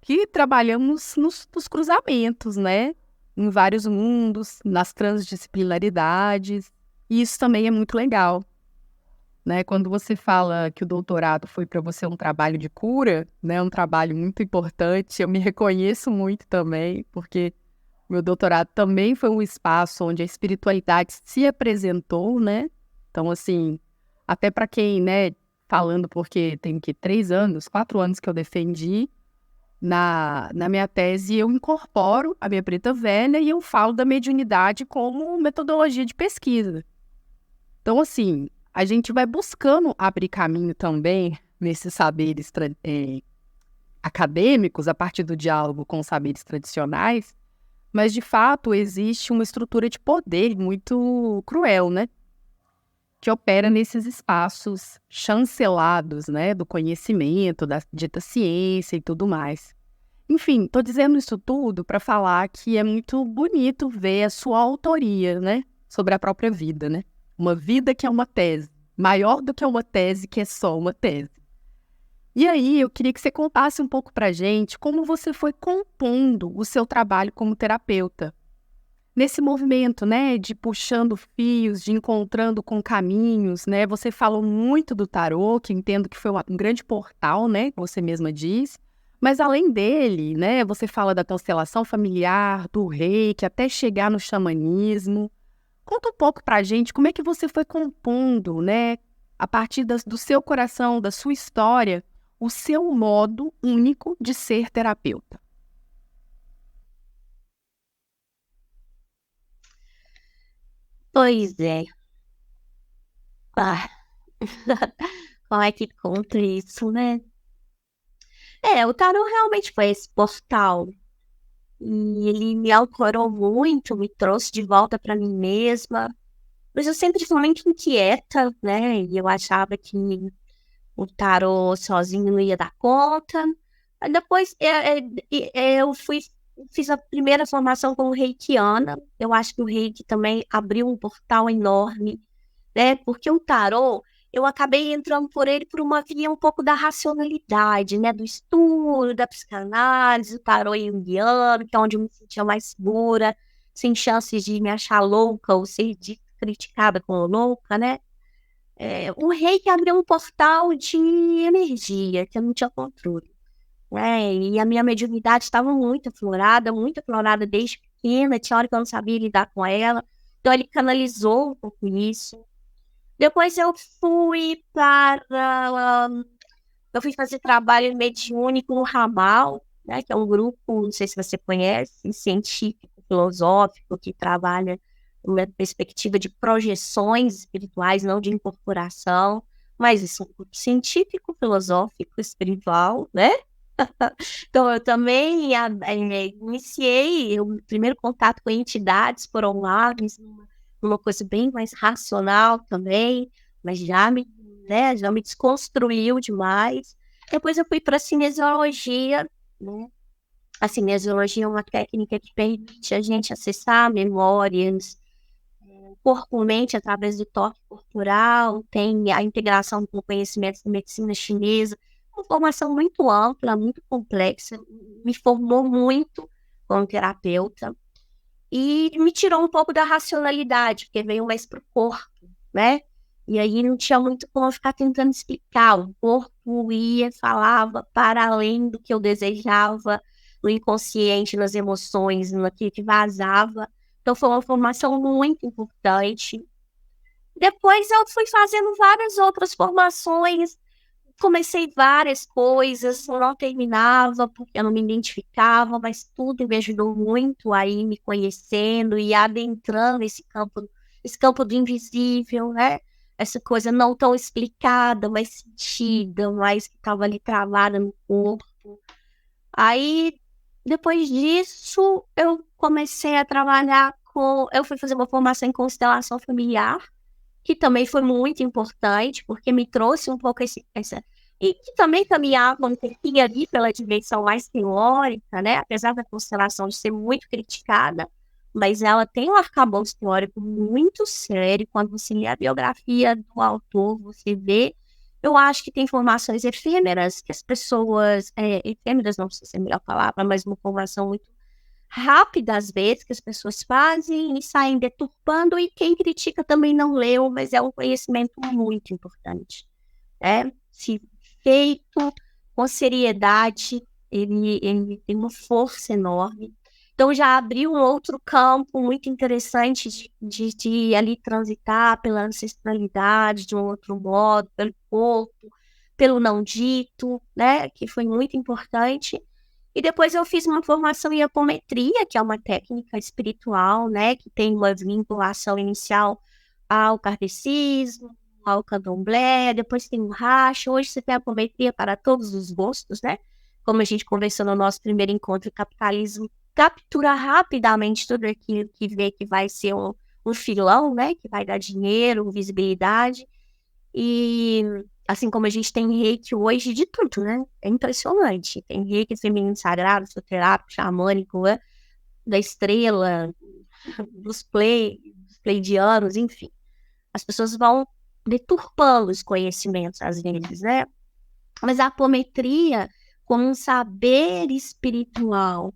que trabalhamos nos cruzamentos, né? Em vários mundos, nas transdisciplinaridades. E isso também é muito legal, né? Quando você fala que o doutorado foi para você um trabalho de cura, né? Um trabalho muito importante, eu me reconheço muito também, porque meu doutorado também foi um espaço onde a espiritualidade se apresentou, né? Então, assim, até para quem, né, falando porque tem que 4 anos que eu defendi, na minha tese eu incorporo a minha preta velha e eu falo da mediunidade como metodologia de pesquisa. Então, assim, a gente vai buscando abrir caminho também nesses saberes acadêmicos, a partir do diálogo com os saberes tradicionais, mas, de fato, existe uma estrutura de poder muito cruel, né? Que opera nesses espaços chancelados, né? Do conhecimento, da dita ciência e tudo mais. Enfim, estou dizendo isso tudo para falar que é muito bonito ver a sua autoria, né? Sobre a própria vida, né? Uma vida que é uma tese, maior do que uma tese que é só uma tese. E aí, eu queria que você contasse um pouco para a gente como você foi compondo o seu trabalho como terapeuta. Nesse movimento, né, de puxando fios, de encontrando com caminhos, né? Você falou muito do tarô, que entendo que foi um grande portal, né? Você mesma diz. Mas além dele, né, você fala da constelação familiar, do reiki, até chegar no xamanismo. Conta um pouco para a gente como é que você foi compondo, né, a partir do seu coração, da sua história, o seu modo único de ser terapeuta. Pois é. Ah, como é que conta isso, né? O tarô realmente foi esse portal. E ele me ancorou muito, me trouxe de volta para mim mesma. Mas eu sempre fui muito inquieta, né? E eu achava que o tarô sozinho não ia dar conta. Aí depois eu fiz a primeira formação como reikiana. Eu acho que o reiki também abriu um portal enorme, né? Porque o tarô, eu acabei entrando por ele por uma via um pouco da racionalidade, né? Do estudo, da psicanálise, do tarô junguiano, que é onde eu me sentia mais segura, sem chances de me achar louca ou ser criticada como louca, né? O reiki abriu um portal de energia, que eu não tinha controle, né? E a minha mediunidade estava muito aflorada desde pequena, tinha hora que eu não sabia lidar com ela, então ele canalizou um pouco isso. Depois eu fui eu fui fazer trabalho mediúnico no Ramal, né, que é um grupo, não sei se você conhece, científico, filosófico, que trabalha uma perspectiva de projeções espirituais, não de incorporação, mas isso é um grupo científico, filosófico, espiritual, né? Então, eu também iniciei o primeiro contato com entidades por online, uma coisa bem mais racional também, mas já me desconstruiu demais. Depois eu fui para a cinesiologia, né? A cinesiologia é uma técnica que permite a gente acessar memórias, corpo-mente através do toque corporal, tem a integração com conhecimentos da medicina chinesa, uma formação muito ampla, muito complexa, me formou muito como terapeuta e me tirou um pouco da racionalidade, porque veio mais para o corpo, né? E aí não tinha muito como eu ficar tentando explicar, o corpo ia, falava para além do que eu desejava, no inconsciente, nas emoções, naquilo que vazava. Então foi uma formação muito importante. Depois eu fui fazendo várias outras formações, comecei várias coisas, não terminava porque eu não me identificava, mas tudo me ajudou muito a ir me conhecendo e adentrando esse campo do invisível, né? Essa coisa não tão explicada, mas sentida, mas que estava ali travada no corpo. Aí, depois disso, eu comecei a trabalhar eu fui fazer uma formação em constelação familiar, que também foi muito importante, porque me trouxe um pouco essa... E que também caminhava um pouquinho ali pela dimensão mais teórica, né? Apesar da constelação de ser muito criticada, mas ela tem um arcabouço teórico muito sério. Quando você lê a biografia do autor, você vê... Eu acho que tem informações efêmeras que as pessoas... efêmeras não sei se é a melhor palavra, mas uma informação muito rápida, às vezes, que as pessoas fazem e saem deturpando, e quem critica também não leu, mas é um conhecimento muito importante. Se feito com seriedade, ele tem uma força enorme. Então, já abriu um outro campo muito interessante de ali transitar pela ancestralidade, de um outro modo, pelo corpo, pelo não dito, né, que foi muito importante. E depois eu fiz uma formação em apometria, que é uma técnica espiritual, né, que tem uma vinculação inicial ao kardecismo, ao candomblé, depois tem o racha. Hoje você tem a apometria para todos os gostos, né? Como a gente conversou no nosso primeiro encontro, o capitalismo captura rapidamente tudo aquilo que vê que vai ser um filão, né, que vai dar dinheiro, visibilidade. E assim como a gente tem reiki hoje de tudo, né? É impressionante. Tem reiki feminino sagrado, soterápico, xamânico, né? Da estrela, dos pleidianos, enfim. As pessoas vão deturpando os conhecimentos, às vezes, né? Mas a apometria, como um saber espiritual,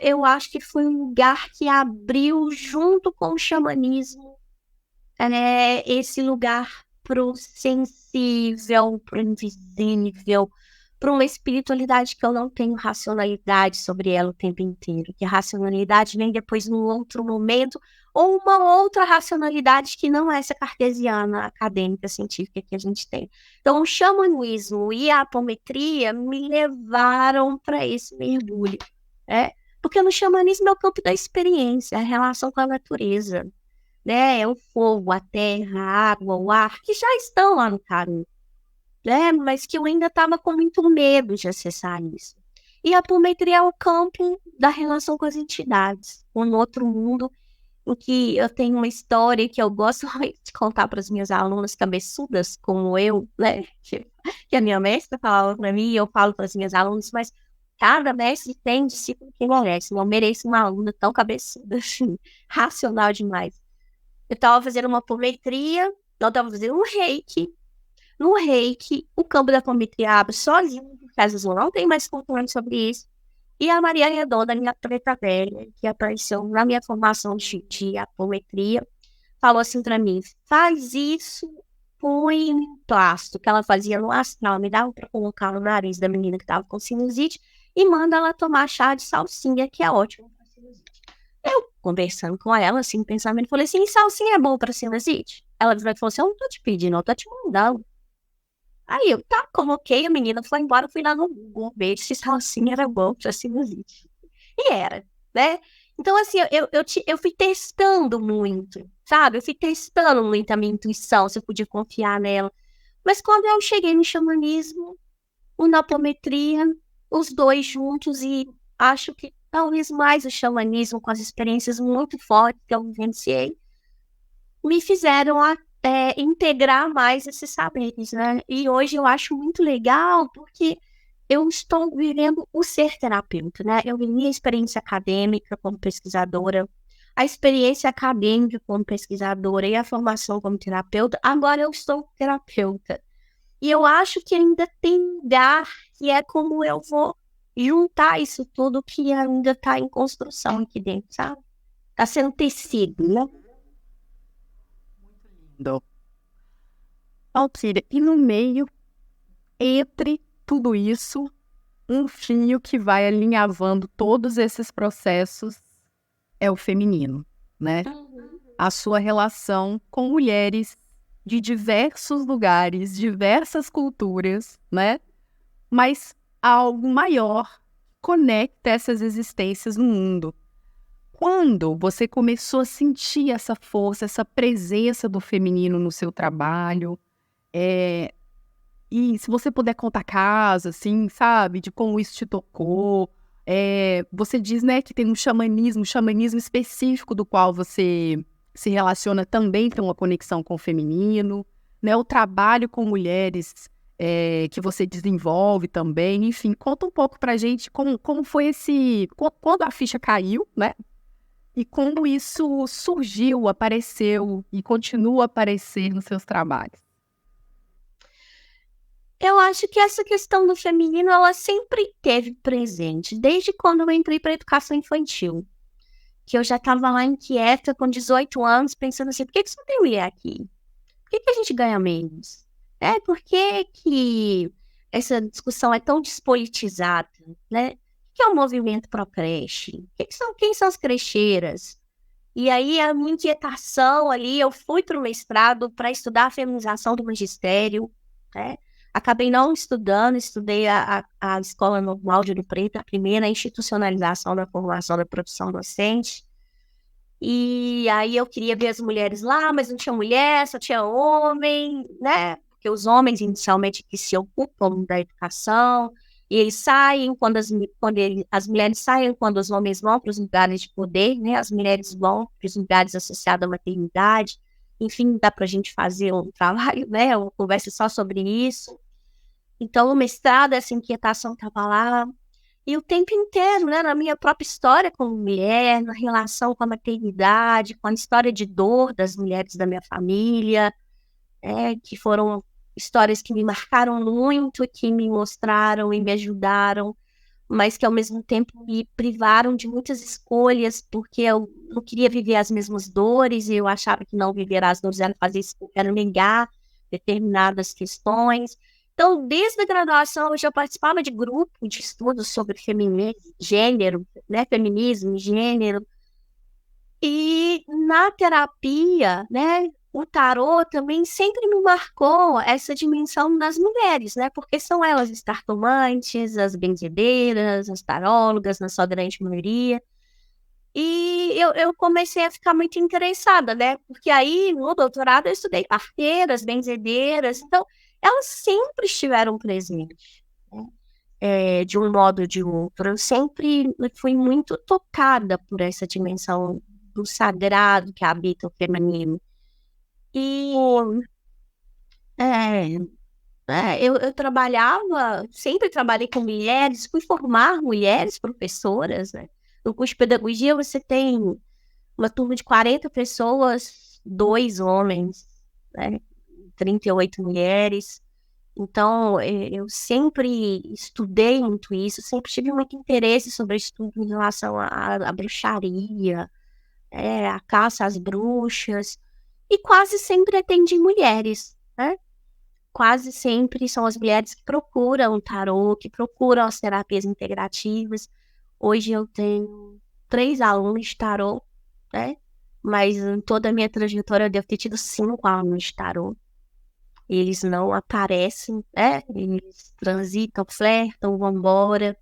eu acho que foi um lugar que abriu, junto com o xamanismo, esse lugar pro sensível, pro invisível, para uma espiritualidade que eu não tenho racionalidade sobre ela o tempo inteiro, que a racionalidade vem depois num outro momento, ou uma outra racionalidade que não é essa cartesiana acadêmica, científica que a gente tem. Então, o xamanismo e a apometria me levaram para esse mergulho, porque no xamanismo é o campo da experiência, a relação com a natureza, né? É o fogo, a terra, a água, o ar, que já estão lá no caminho, né? Mas que eu ainda estava com muito medo de acessar isso. E a apometria é o campo da relação com as entidades, um outro mundo em que eu tenho uma história que eu gosto de contar para as minhas alunas cabeçudas, como eu, né? Que a minha mestra falava para mim, e eu falo para as minhas alunas, mas cada mestre tem discípulo que merece. Não mereço uma aluna tão cabeçuda, assim, racional demais. Eu estava fazendo uma apometria Nós estamos fazendo um reiki. No reiki, o campo da apometria abre sozinho, porque às vezes eu não tenho mais controle sobre isso. E a Maria Redonda, minha preta velha, que apareceu na minha formação de apometria, falou assim pra mim, faz isso, põe em plástico, que ela fazia no astral, me dava pra colocar no nariz da menina que tava com sinusite, e manda ela tomar chá de salsinha, que é ótimo pra sinusite. Eu, conversando com ela, assim, pensamento, falei assim, salsinha é bom pra sinusite? Ela virou e falou assim, eu não tô te pedindo, eu tô te mandando. Aí eu, tá, coloquei, a menina foi embora, fui lá no Google ver se salsinha era bom pra sinusite. E era, né? Então, assim, eu fui testando muito, sabe? Eu fui testando muito a minha intuição, se eu podia confiar nela. Mas quando eu cheguei no xamanismo, na apometria, os dois juntos, e acho que talvez mais o xamanismo, com as experiências muito fortes que eu vivenciei, me fizeram até integrar mais esses saberes, né? E hoje eu acho muito legal, porque eu estou vivendo o ser terapeuta, né? Eu vivi a experiência acadêmica como pesquisadora, a experiência acadêmica como pesquisadora e a formação como terapeuta. Agora eu sou terapeuta. E eu acho que ainda tem lugar que é como eu vou juntar isso tudo que ainda está em construção aqui dentro, sabe? Está sendo tecido, né? Lindo. Valquíria, e no meio, entre tudo isso, um fio que vai alinhavando todos esses processos é o feminino, né? A sua relação com mulheres de diversos lugares, diversas culturas, né? Mas algo maior conecta essas existências no mundo. Quando você começou a sentir essa força, essa presença do feminino no seu trabalho, e se você puder contar casos, assim, sabe, de como isso te tocou. Você diz, né, que tem um xamanismo específico do qual você se relaciona também, tem uma conexão com o feminino, né, o trabalho com mulheres que você desenvolve também, enfim, conta um pouco pra gente como foi quando a ficha caiu, né, e como isso surgiu, apareceu e continua a aparecer nos seus trabalhos. Eu acho que essa questão do feminino, ela sempre teve presente, desde quando eu entrei para a educação infantil. Que eu já estava lá inquieta, com 18 anos, pensando assim, por que só tem mulher aqui? Por que a gente ganha menos? Por que essa discussão é tão despolitizada, né? O que é o movimento pró-creche? Quem são as crecheiras? E aí, a minha inquietação ali, eu fui para o mestrado para estudar a feminização do magistério, né? Acabei não estudando, estudei a Escola Normal de Ouro Preto, a primeira institucionalização da formação da profissão docente. E aí eu queria ver as mulheres lá, mas não tinha mulher, só tinha homem, né? Porque os homens inicialmente que se ocupam da educação, e eles saem as mulheres saem quando os homens vão para os lugares de poder, né? As mulheres vão para os lugares associados à maternidade. Enfim, dá para a gente fazer um trabalho, né? Uma conversa só sobre isso. Então, o mestrado, essa inquietação estava lá. E o tempo inteiro, né, na minha própria história como mulher, na relação com a maternidade, com a história de dor das mulheres da minha família, que foram histórias que me marcaram muito, que me mostraram e me ajudaram, mas que ao mesmo tempo me privaram de muitas escolhas, porque eu não queria viver as mesmas dores, e eu achava que não viver as dores era fazer isso, era negar determinadas questões. Então, desde a graduação, eu já participava de grupo de estudos sobre feminismo, gênero, né, feminismo e gênero. E na terapia, né, o tarô também sempre me marcou essa dimensão das mulheres, né, porque são elas as cartomantes, as benzedeiras, as tarólogas, na sua grande maioria. E eu comecei a ficar muito interessada, né? Porque aí, no doutorado, eu estudei parteiras, benzedeiras. Então, elas sempre estiveram presentes, né? De um modo ou de outro. Eu sempre fui muito tocada por essa dimensão do sagrado que habita o feminino. E eu sempre trabalhei com mulheres, fui formar mulheres professoras, né? No curso de pedagogia, você tem uma turma de 40 pessoas, 2 homens, né? 38 mulheres. Então, eu sempre estudei muito isso, sempre tive muito interesse sobre estudo em relação à bruxaria, a caça às bruxas, e quase sempre atendi mulheres, né? Quase sempre são as mulheres que procuram o tarô, que procuram as terapias integrativas. Hoje eu tenho 3 alunos de tarô, né? Mas em toda a minha trajetória eu devo ter tido 5 alunos de tarô. Eles não aparecem, né? Eles transitam, flertam, vão embora.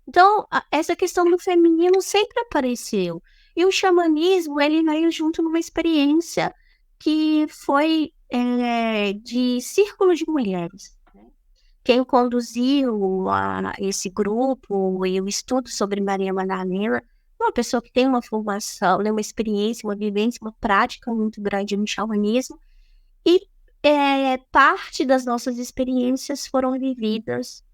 Então, essa questão do feminino sempre apareceu. E o xamanismo, ele veio junto numa experiência que foi de círculo de mulheres. Quem conduziu esse grupo e o estudo sobre Maria Madalena, uma pessoa que tem uma formação, né, uma experiência, uma vivência, uma prática muito grande no xamanismo, e parte das nossas experiências foram vividas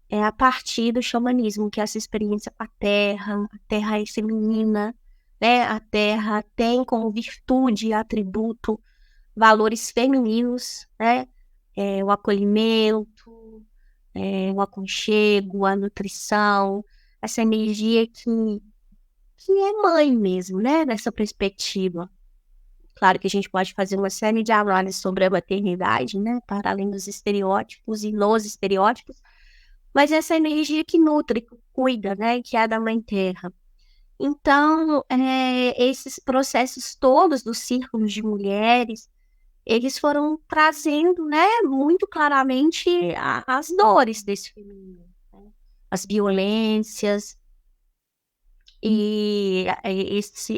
a partir do xamanismo, que é essa experiência com a terra é feminina, né? A terra tem como virtude e atributo valores femininos, né? O acolhimento, o aconchego, a nutrição, essa energia que é mãe mesmo, né? Nessa perspectiva. Claro que a gente pode fazer uma série de análises sobre a maternidade, né? Para além dos estereótipos e nos estereótipos, mas essa energia que nutre, que cuida, né? Que é a da Mãe Terra. Então, esses processos todos dos círculos de mulheres, eles foram trazendo, né, muito claramente as dores desse feminino, né? As violências, e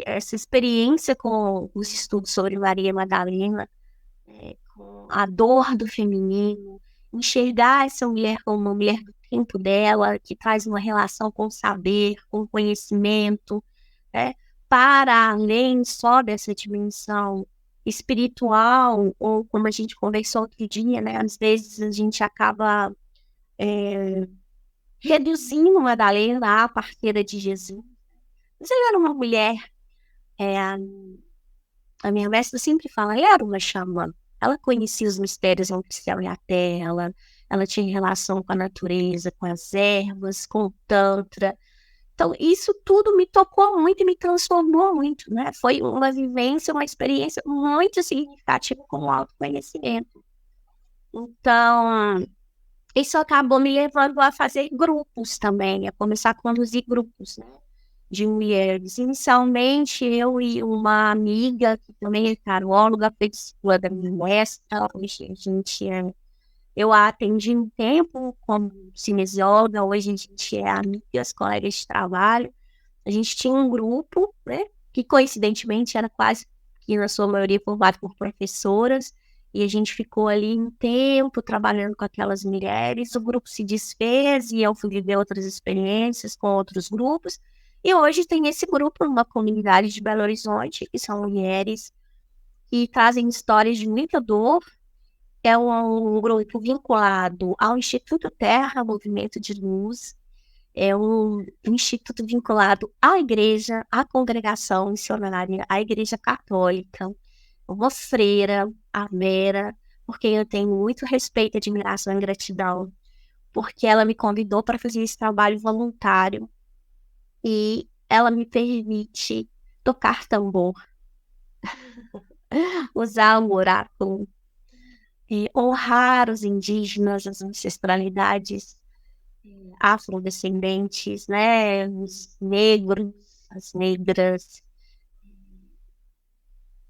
essa experiência com os estudos sobre Maria Madalena, com a dor do feminino, enxergar essa mulher como uma mulher do tempo dela, que traz uma relação com o saber, com o conhecimento, né, para além só dessa dimensão espiritual, ou como a gente conversou outro dia, né, às vezes a gente acaba reduzindo Madalena à parteira de Jesus. Mas ela era uma mulher, a minha mestra sempre fala, ela era uma xamã. Ela conhecia os mistérios entre o céu e a terra, ela tinha relação com a natureza, com as ervas, com o tantra. Então, isso tudo me tocou muito e me transformou muito, né? Foi uma vivência, uma experiência muito significativa com o autoconhecimento. Então, isso acabou me levando a fazer grupos também, a começar a conduzir grupos, né, de mulheres. Inicialmente, eu e uma amiga, que também é taróloga, pessoa da minha mestra, eu a atendi um tempo como cinesióloga, hoje a gente é amigas, colegas de trabalho. A gente tinha um grupo, né, que coincidentemente era quase que na sua maioria formado por professoras, e a gente ficou ali um tempo trabalhando com aquelas mulheres. O grupo se desfez e eu fui viver outras experiências com outros grupos. E hoje tem esse grupo numa comunidade de Belo Horizonte, que são mulheres que trazem histórias de muita dor. É um grupo vinculado ao Instituto Terra, Movimento de Luz. É um instituto vinculado à igreja, à congregação missionária, à igreja católica. Uma freira, a Vera, por quem eu tenho muito respeito, admiração e gratidão, porque ela me convidou para fazer esse trabalho voluntário e ela me permite tocar tambor, usar o oráculo, honrar os indígenas, as ancestralidades afrodescendentes, né, os negros, as negras,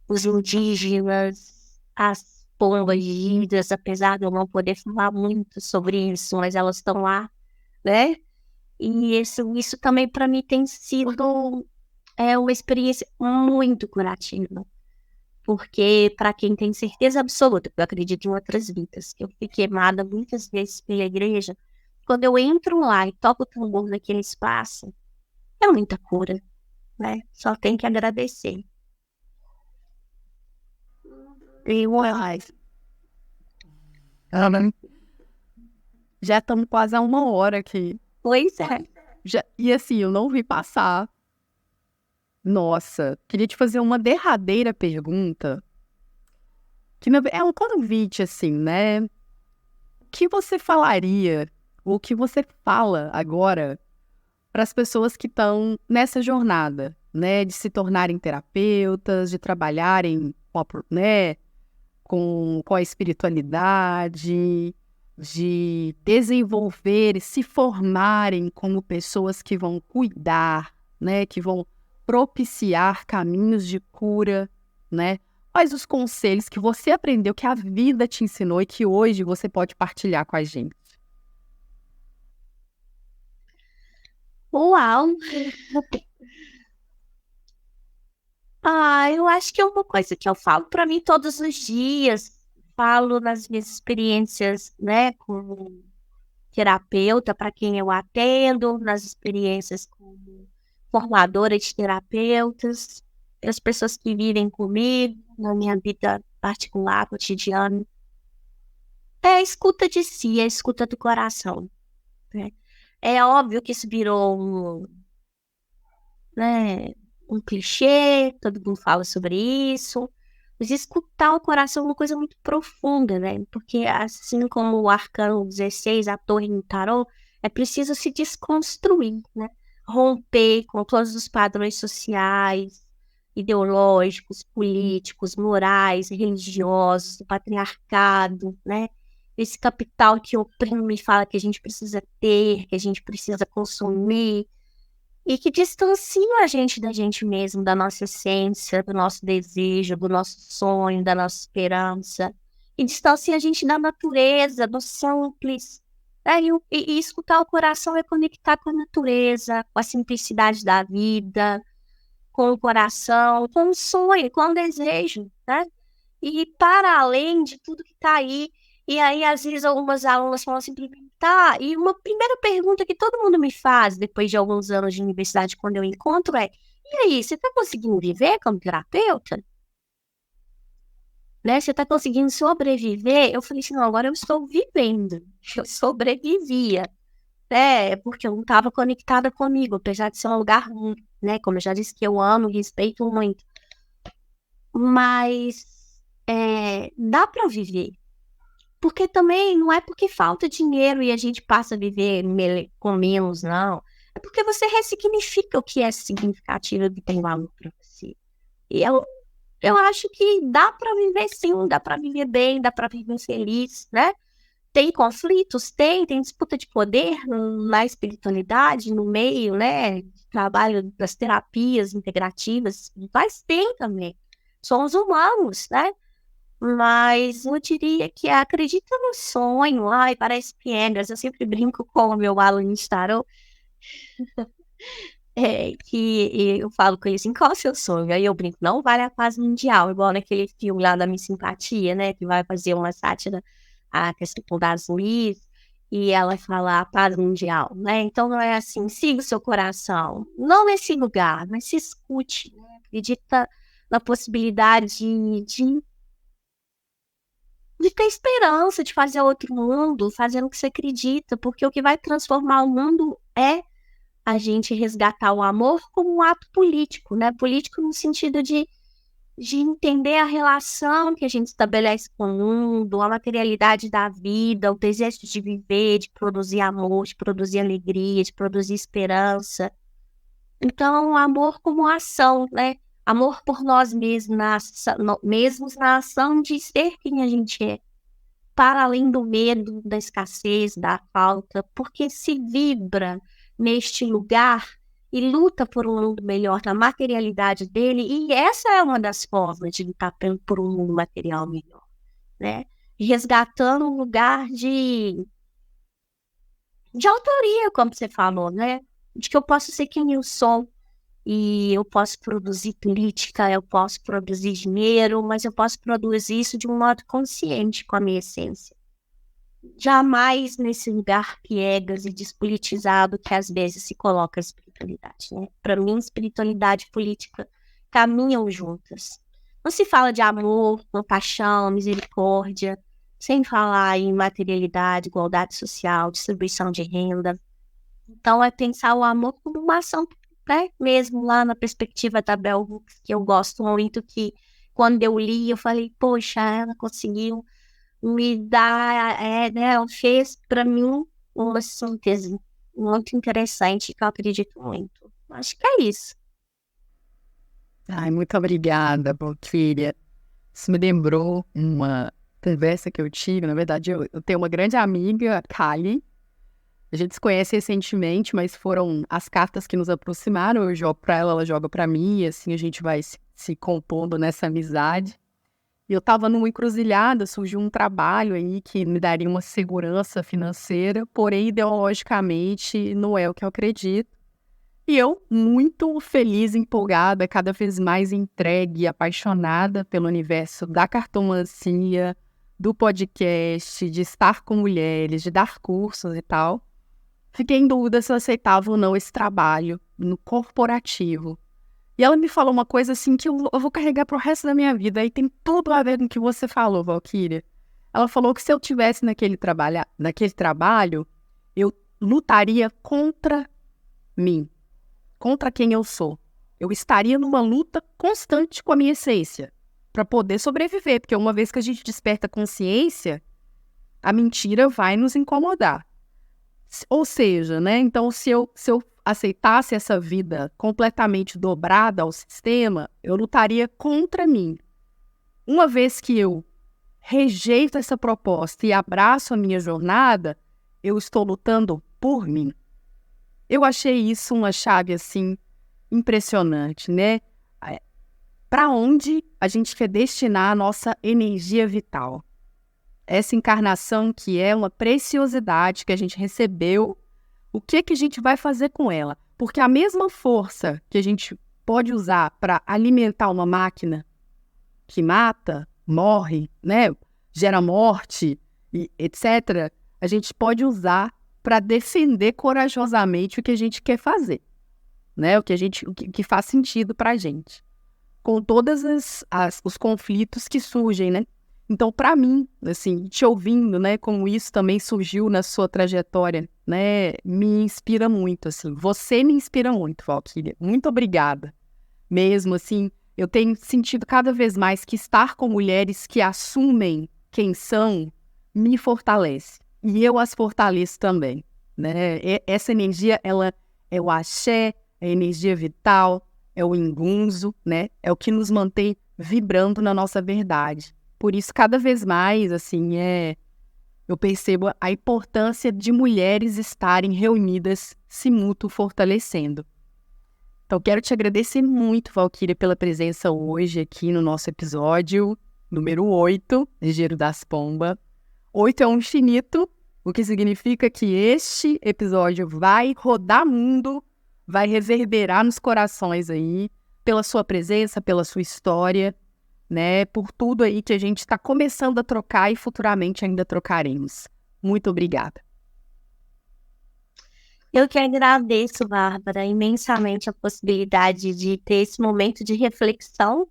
os indígenas, as pombas giras, apesar de eu não poder falar muito sobre isso, mas elas estão lá, né? E isso também para mim tem sido uma experiência muito curativa, porque para quem tem certeza absoluta, que eu acredito em outras vidas, que eu fui queimada muitas vezes pela igreja, quando eu entro lá e toco o tambor naquele espaço, é muita cura, né? Só tem que agradecer. E já estamos quase a 1 hora aqui. Pois é. E assim, eu não vi passar. Nossa, queria te fazer uma derradeira pergunta. é um convite, assim, né? O que você falaria, ou o que você fala agora para as pessoas que estão nessa jornada, né? De se tornarem terapeutas, de trabalharem né, com a espiritualidade, de desenvolver e se formarem como pessoas que vão cuidar, né? Que vão propiciar caminhos de cura, né? Quais os conselhos que você aprendeu, que a vida te ensinou e que hoje você pode partilhar com a gente? Uau! Eu acho que é uma coisa que eu falo para mim todos os dias, falo nas minhas experiências, né, como terapeuta, para quem eu atendo, nas experiências como formadora de terapeutas, as pessoas que vivem comigo, na minha vida particular, cotidiana. É a escuta de si, é a escuta do coração, né? É óbvio que isso virou né, um clichê, todo mundo fala sobre isso, mas escutar o coração é uma coisa muito profunda, né? Porque assim como o arcano 16, a torre no tarô, é preciso se desconstruir, né? Romper com todos os padrões sociais, ideológicos, políticos, morais, religiosos, do patriarcado, né? Esse capital que oprime e fala que a gente precisa ter, que a gente precisa consumir, e que distanciam a gente da gente mesmo, da nossa essência, do nosso desejo, do nosso sonho, da nossa esperança. E distancia a gente da natureza, do simples. E escutar o coração é conectar com a natureza, com a simplicidade da vida, com o coração, com o sonho, com o desejo, né? E para além de tudo que está aí. E aí, às vezes, algumas alunas falam assim, tá, e uma primeira pergunta que todo mundo me faz depois de alguns anos de universidade, quando eu encontro, é: e aí, você está conseguindo viver como terapeuta? Né? Você está conseguindo sobreviver? Eu falei assim, não, agora eu estou vivendo. Eu sobrevivia, né? Porque eu não estava conectada comigo, apesar de ser um lugar, né? Como eu já disse, que eu amo e respeito muito. Mas dá para viver. Porque também não é porque falta dinheiro e a gente passa a viver com menos, não. É porque você ressignifica o que é significativo e que tem valor para você. E eu acho que dá para viver sim, dá para viver bem, dá para viver feliz, né? Tem conflitos? Tem disputa de poder na espiritualidade, no meio, né? De trabalho das terapias integrativas, mas tem também. Somos humanos, né? Mas eu diria que acredita no sonho, ai, parece piegas. Eu sempre brinco com o meu aluno de tarô, que eu falo com ele assim, qual é o seu sonho? Aí eu brinco, não vale a paz mundial, igual naquele filme lá da Miss Simpatia, né, que vai fazer uma sátira à questão das Luiz, e ela fala a paz mundial, né? Então não é assim, siga o seu coração, não nesse lugar, mas se escute, né? Acredita na possibilidade de ter esperança, de fazer outro mundo, fazendo o que você acredita, porque o que vai transformar o mundo é a gente resgatar o amor como um ato político, né? Político no sentido de entender a relação que a gente estabelece com o mundo, a materialidade da vida, o desejo de viver, de produzir amor, de produzir alegria, de produzir esperança. Então, amor como ação, né? Amor por nós mesmos, mesmos na ação de ser quem a gente é, para além do medo, da escassez, da falta, porque se vibra neste lugar e luta por um mundo melhor na materialidade dele, e essa é uma das formas de lutar por um mundo material melhor, né? Resgatando um lugar de autoria, como você falou, né? De que eu posso ser quem eu sou, e eu posso produzir política, eu posso produzir dinheiro, mas eu posso produzir isso de um modo consciente com a minha essência. Jamais nesse lugar piegas e despolitizado que às vezes se coloca a espiritualidade, né? Para mim, espiritualidade e política caminham juntas. Não se fala de amor, compaixão, misericórdia, sem falar em materialidade, igualdade social, distribuição de renda. Então, é pensar o amor como uma ação, né? Mesmo lá na perspectiva da Bell Hooks, que eu gosto muito, que quando eu li, eu falei, poxa, ela conseguiu me dar, né, ela fez para mim uma síntese muito interessante que eu acredito muito. Acho que é isso. Ai, muito obrigada, Valquíria. Isso me lembrou uma conversa que eu tive. Na verdade, eu tenho uma grande amiga, a Kali. A gente se conhece recentemente, mas foram as cartas que nos aproximaram. Eu jogo para ela, ela joga para mim, e assim a gente vai se compondo nessa amizade. E eu estava numa encruzilhada, surgiu um trabalho aí que me daria uma segurança financeira, porém, ideologicamente, não é o que eu acredito. E eu, muito feliz, empolgada, cada vez mais entregue, apaixonada pelo universo da cartomancia, do podcast, de estar com mulheres, de dar cursos e tal, fiquei em dúvida se eu aceitava ou não esse trabalho no corporativo. E ela me falou uma coisa assim que eu vou carregar pro resto da minha vida, e tem tudo a ver com o que você falou, Valquíria. Ela falou que se eu tivesse naquele trabalho, eu lutaria contra mim, contra quem eu sou. Eu estaria numa luta constante com a minha essência, para poder sobreviver, porque uma vez que a gente desperta consciência, a mentira vai nos incomodar. Ou seja, né? Então, se eu aceitasse essa vida completamente dobrada ao sistema, eu lutaria contra mim. Uma vez que eu rejeito essa proposta e abraço a minha jornada, eu estou lutando por mim. Eu achei isso uma chave, assim, impressionante, né? Para onde a gente quer destinar a nossa energia vital? Essa encarnação que é uma preciosidade que a gente recebeu, o que a gente vai fazer com ela? Porque a mesma força que a gente pode usar para alimentar uma máquina que mata, morre, né? Gera morte, etc., a gente pode usar para defender corajosamente o que a gente quer fazer, né? O que faz sentido para a gente, com todos os conflitos que surgem, né? Então, para mim, assim, te ouvindo, né, como isso também surgiu na sua trajetória, né, me inspira muito, assim. Você me inspira muito, Valquíria. Muito obrigada. Mesmo, assim, eu tenho sentido cada vez mais que estar com mulheres que assumem quem são me fortalece. E eu as fortaleço também, né? Essa energia, ela é o axé, é a energia vital, é o ingunzo, né? É o que nos mantém vibrando na nossa verdade. Por isso, cada vez mais, assim, eu percebo a importância de mulheres estarem reunidas, se mútuo fortalecendo. Então, quero te agradecer muito, Valquíria, pela presença hoje aqui no nosso episódio número 8, Giro das Pombas. 8 é um infinito, o que significa que este episódio vai rodar mundo, vai reverberar nos corações aí, pela sua presença, pela sua história, né, por tudo aí que a gente está começando a trocar e futuramente ainda trocaremos. Muito obrigada. Eu que agradeço, Bárbara, imensamente a possibilidade de ter esse momento de reflexão,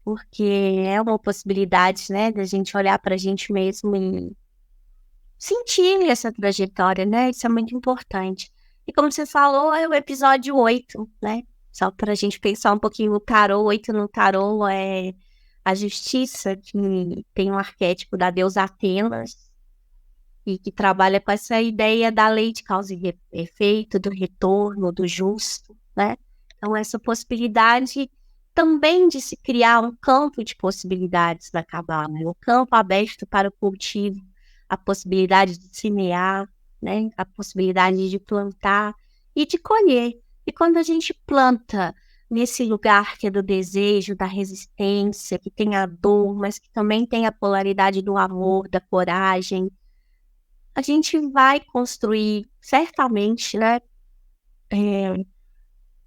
porque é uma possibilidade, né, da gente olhar para a gente mesmo e sentir essa trajetória, né? Isso é muito importante. E como você falou, é o episódio 8, né? Só para a gente pensar um pouquinho no tarô, 8 no tarô é a justiça, que tem um arquétipo da deusa Atenas, e que trabalha com essa ideia da lei de causa e efeito, do retorno, do justo, né? Então, essa possibilidade também de se criar um campo de possibilidades da Cabala, né? Um campo aberto para o cultivo, a possibilidade de semear, né? A possibilidade de plantar e de colher. E quando a gente planta nesse lugar que é do desejo, da resistência, que tem a dor, mas que também tem a polaridade do amor, da coragem, a gente vai construir, certamente, né,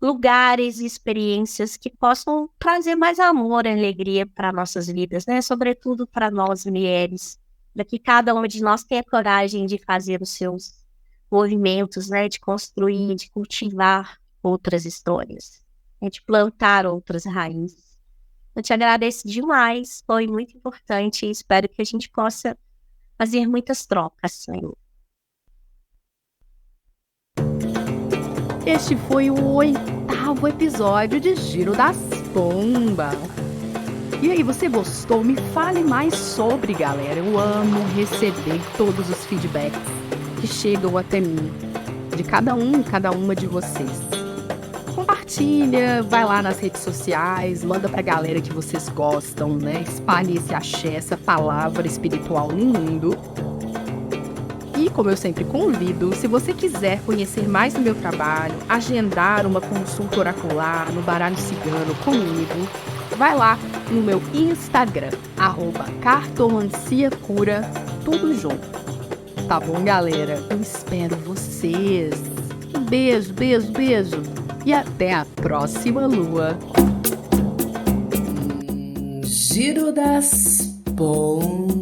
lugares e experiências que possam trazer mais amor e alegria para nossas vidas, né, sobretudo para nós mulheres, para que cada uma de nós tenha coragem de fazer os seus movimentos, né, de construir, de cultivar outras histórias, de plantar outras raízes. Eu te agradeço demais, foi muito importante e espero que a gente possa fazer muitas trocas, Senhor. Este foi o 8º episódio de Giro das Pombas. E aí, você gostou? Me fale mais sobre, galera. Eu amo receber todos os feedbacks que chegam até mim, de cada uma de vocês. Compartilha, vai lá nas redes sociais, manda pra galera que vocês gostam, né? Espalhe esse axé, essa palavra espiritual no mundo. E como eu sempre convido, se você quiser conhecer mais do meu trabalho, agendar uma consulta oracular no baralho cigano comigo, vai lá no meu Instagram, @cartomanciacura, tudo junto. Tá bom, galera? Eu espero vocês. Um beijo, beijo, beijo. E até a próxima lua. Giro das Pombas.